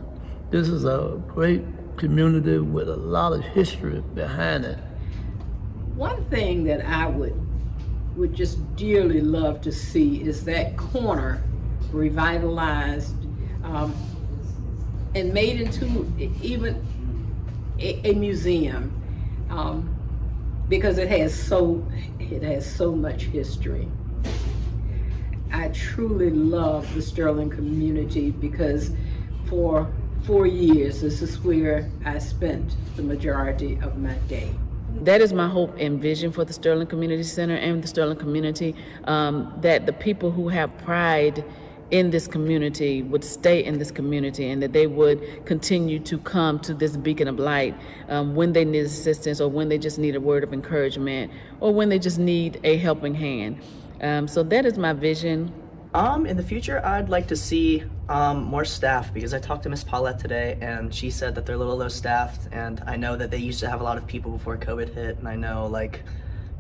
This is a great community with a lot of history behind it. One thing that I would just dearly love to see is that corner revitalized and made into even a museum, because it has so much history. I truly love the Sterling community because for 4 years, this is where I spent the majority of my day. That is my hope and vision for the Sterling Community Center and the Sterling community, that the people who have pride in this community would stay in this community, and that they would continue to come to this beacon of light when they need assistance, or when they just need a word of encouragement, or when they just need a helping hand. So that is my vision. In the future, I'd like to see more staff, because I talked to Miss Paulette today and she said that they're a little low staffed, and I know that they used to have a lot of people before COVID hit, and I know like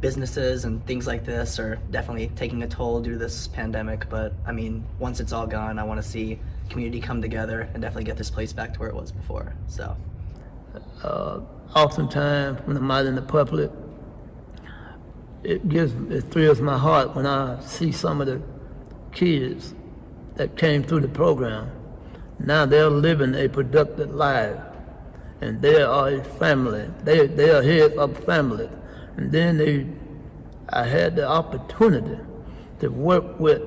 businesses and things like this are definitely taking a toll due to this pandemic, but I mean, once it's all gone, I want to see community come together and definitely get this place back to where it was before. So oftentimes when I'm out in the public, it thrills my heart when I see some of the kids that came through the program. Now they're living a productive life, and they are a family. They are heads of family. And then I had the opportunity to work with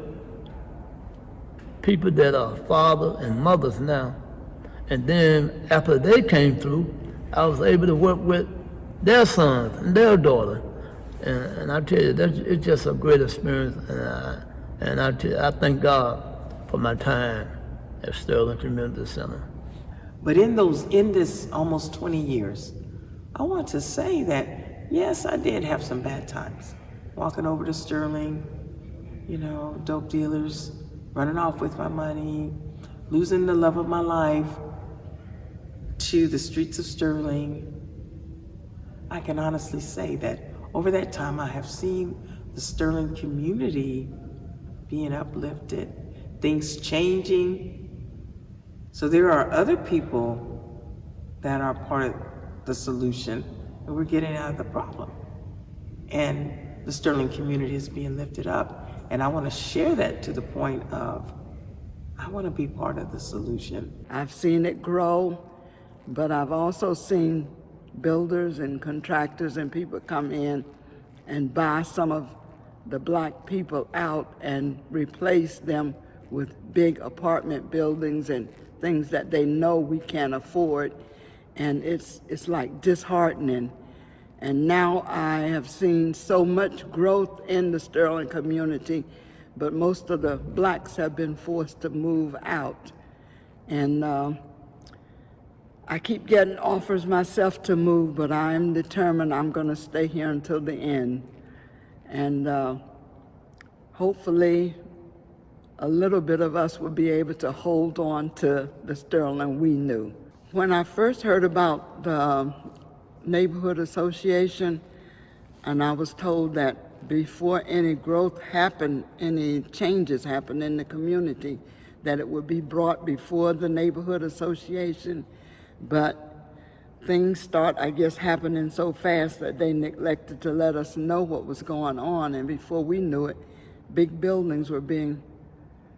people that are fathers and mothers now. And then after they came through, I was able to work with their sons and their daughters. And I tell you, it's just a great experience. And I thank God for my time at Sterling Community Center. But in this almost 20 years, I want to say that, yes, I did have some bad times. Walking over to Sterling, dope dealers, running off with my money, losing the love of my life to the streets of Sterling. I can honestly say that over that time, I have seen the Sterling community being uplifted, things changing. So there are other people that are part of the solution, and we're getting out of the problem. And the Sterling community is being lifted up. And I want to share that to the point of, I want to be part of the solution. I've seen it grow, but I've also seen builders and contractors and people come in and buy some of the black people out and replace them with big apartment buildings and things that they know we can't afford. And it's like disheartening. And now I have seen so much growth in the Sterling community, but most of the blacks have been forced to move out. And I keep getting offers myself to move, but I am determined I'm going to stay here until the end. And hopefully a little bit of us will be able to hold on to the Sterling we knew. When I first heard about the neighborhood association, and I was told that before any growth happened, any changes happened in the community, that it would be brought before the neighborhood association. But things start, I guess, happening so fast that they neglected to let us know what was going on. And before we knew it, big buildings were being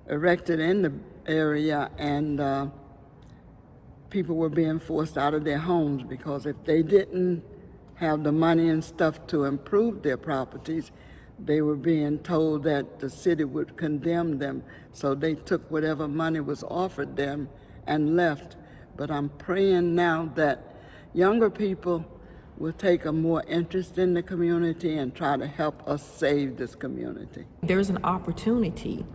erected in the area, and people were being forced out of their homes because if they didn't have the money and stuff to improve their properties, they were being told that the city would condemn them. So they took whatever money was offered them and left. But I'm praying now that younger people will take a more interest in the community and try to help us save this community. There's an opportunity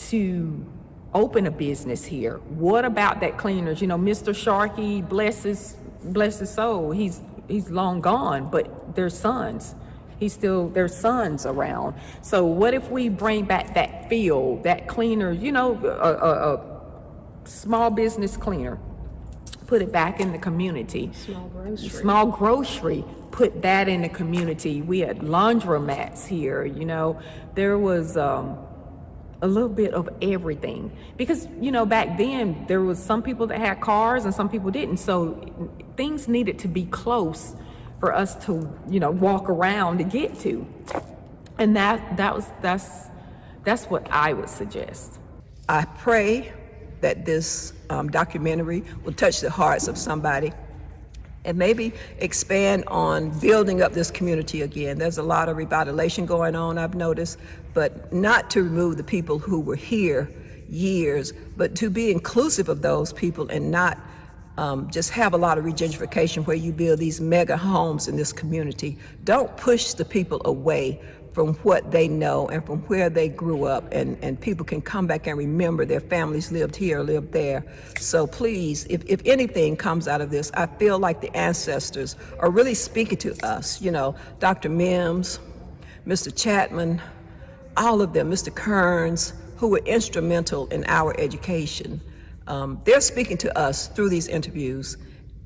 to open a business here. What about that cleaners? You know, Mr. Sharkey, bless his soul, he's long gone, but there's sons. There's sons around. So what if we bring back that field, that cleaner, you know, a small business cleaner, put it back in the community. Small grocery, put that in the community. We had laundromats here, you know. There was a little bit of everything. Because, you know, back then, there was some people that had cars and some people didn't. So things needed to be close for us to, you know, walk around to get to. And that's what I would suggest. I pray that this documentary will touch the hearts of somebody and maybe expand on building up this community again. There's a lot of revitalization going on, I've noticed, but not to remove the people who were here years, but to be inclusive of those people and not just have a lot of regentrification where you build these mega homes in this community. Don't push the people away from what they know and from where they grew up, and people can come back and remember their families lived here, lived there. So please, if anything comes out of this, I feel like the ancestors are really speaking to us. You know, Dr. Mims, Mr. Chapman, all of them, Mr. Kearns, who were instrumental in our education. They're speaking to us through these interviews,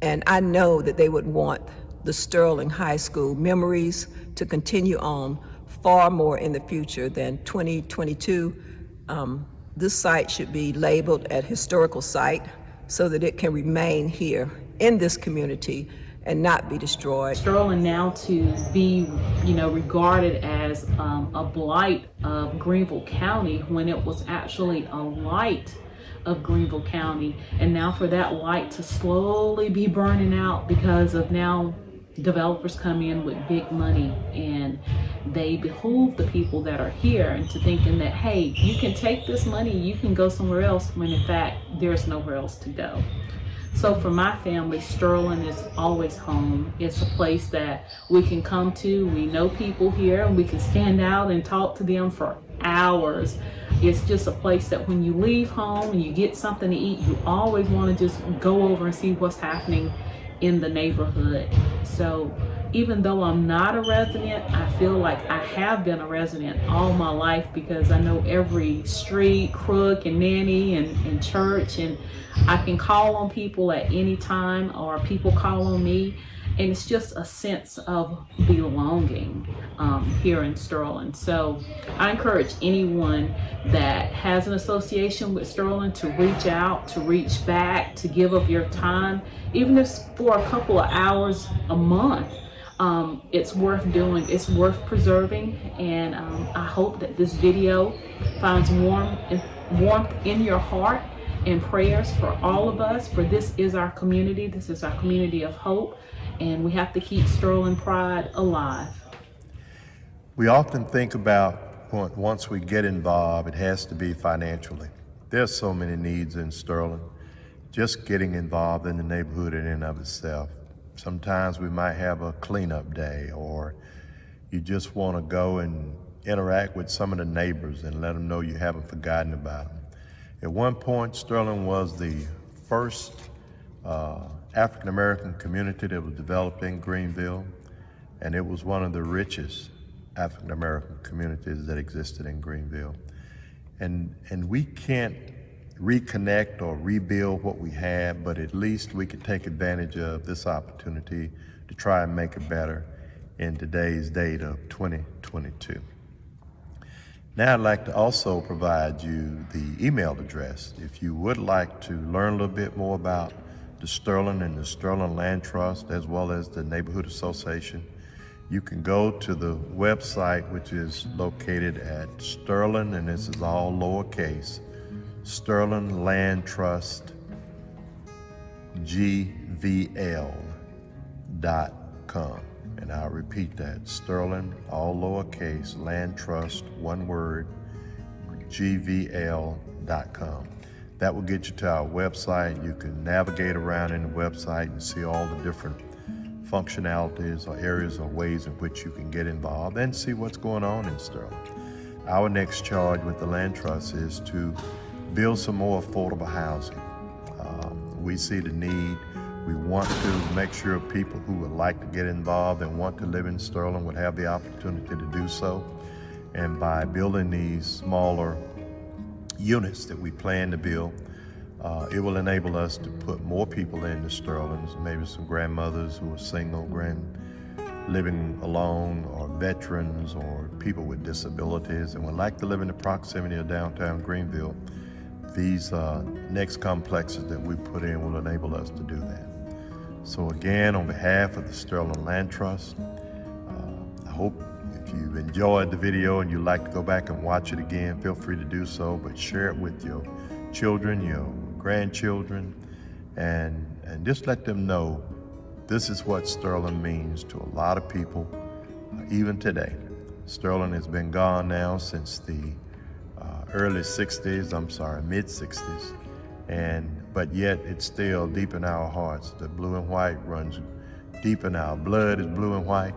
and I know that they would want the Sterling High School memories to continue on far more in the future than 2022. This site should be labeled a historical site so that it can remain here in this community and not be destroyed. Sterling now to be, you know, regarded as a blight of Greenville County when it was actually a light of Greenville County, and now for that light to slowly be burning out because of now developers come in with big money and they behoove the people that are here into thinking that, hey, you can take this money, you can go somewhere else, when in fact there's nowhere else to go. So for my family, Sterling is always home. It's a place that we can come to. We know people here and we can stand out and talk to them for hours. It's just a place that when you leave home and you get something to eat, you always want to just go over and see what's happening in the neighborhood. So even though I'm not a resident, I feel like I have been a resident all my life because I know every street, crook, and nanny, and church, and I can call on people at any time, or people call on me, and it's just a sense of belonging here in Sterling. So I encourage anyone that has an association with Sterling to reach out, to reach back, to give of your time, even if it's for a couple of hours a month. It's worth doing, it's worth preserving, and I hope that this video finds warmth in your heart and prayers for all of us, for this is our community, this is our community of hope, and we have to keep Sterling pride alive. We often think about once we get involved, it has to be financially. There's so many needs in Sterling. Just getting involved in the neighborhood in and of itself. Sometimes we might have a cleanup day, or you just want to go and interact with some of the neighbors and let them know you haven't forgotten about them. At one point, Sterling was the first African American community that was developed in Greenville, and it was one of the richest African American communities that existed in Greenville. And we can't reconnect or rebuild what we had, but at least we could take advantage of this opportunity to try and make it better in today's date of 2022. Now I'd like to also provide you the email address. If you would like to learn a little bit more about the Sterling and the Sterling Land Trust, as well as the Neighborhood Association, you can go to the website, which is located at Sterling, and this is all lowercase, Sterling Land Trust GVL.com. And I'll repeat that, Sterling, all lowercase, Land Trust, one word, GVL.com. That will get you to our website. You can navigate around in the website and see all the different functionalities or areas or ways in which you can get involved and see what's going on in Sterling. Our next charge with the Land Trust is to build some more affordable housing. We see the need. We want to make sure people who would like to get involved and want to live in Sterling would have the opportunity to do so. And by building these smaller units that we plan to build, it will enable us to put more people into Sterling, maybe some grandmothers who are single, living alone, or veterans, or people with disabilities and would like to live in the proximity of downtown Greenville. These next complexes that we put in will enable us to do that. So again, on behalf of the Sterling Land Trust, I hope if you've enjoyed the video and you'd like to go back and watch it again, feel free to do so, but share it with your children, your grandchildren, and just let them know this is what Sterling means to a lot of people, even today. Sterling has been gone now since the mid-60s, but yet it's still deep in our hearts. The blue and white runs deep in our blood, is blue and white,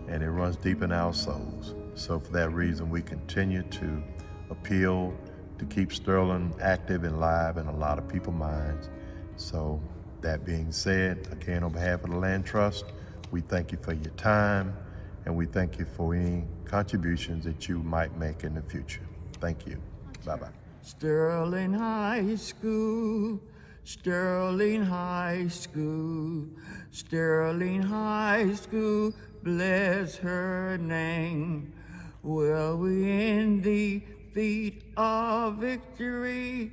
and it runs deep in our souls. So for that reason, we continue to appeal to keep Sterling active and live in a lot of people's minds. So that being said, again, on behalf of the Land Trust, we thank you for your time, and we thank you for any contributions that you might make in the future. Thank you. Bye-bye. Sterling High School, Sterling High School, Sterling High School, bless her name. Will we in the feet of victory,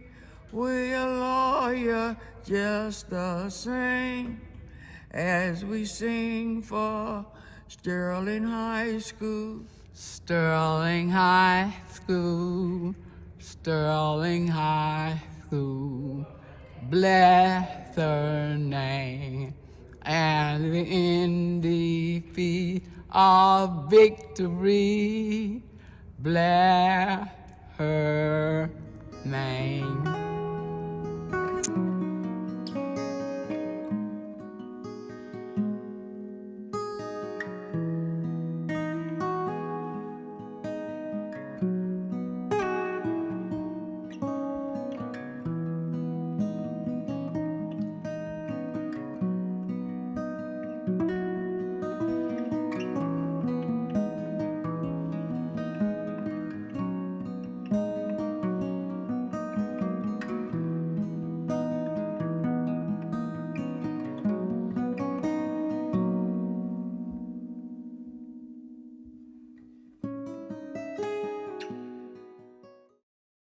we'll lawyer just the same as we sing for Sterling High School. Sterling High School, Sterling High School, bless her name, and in defeat of victory, bless her name.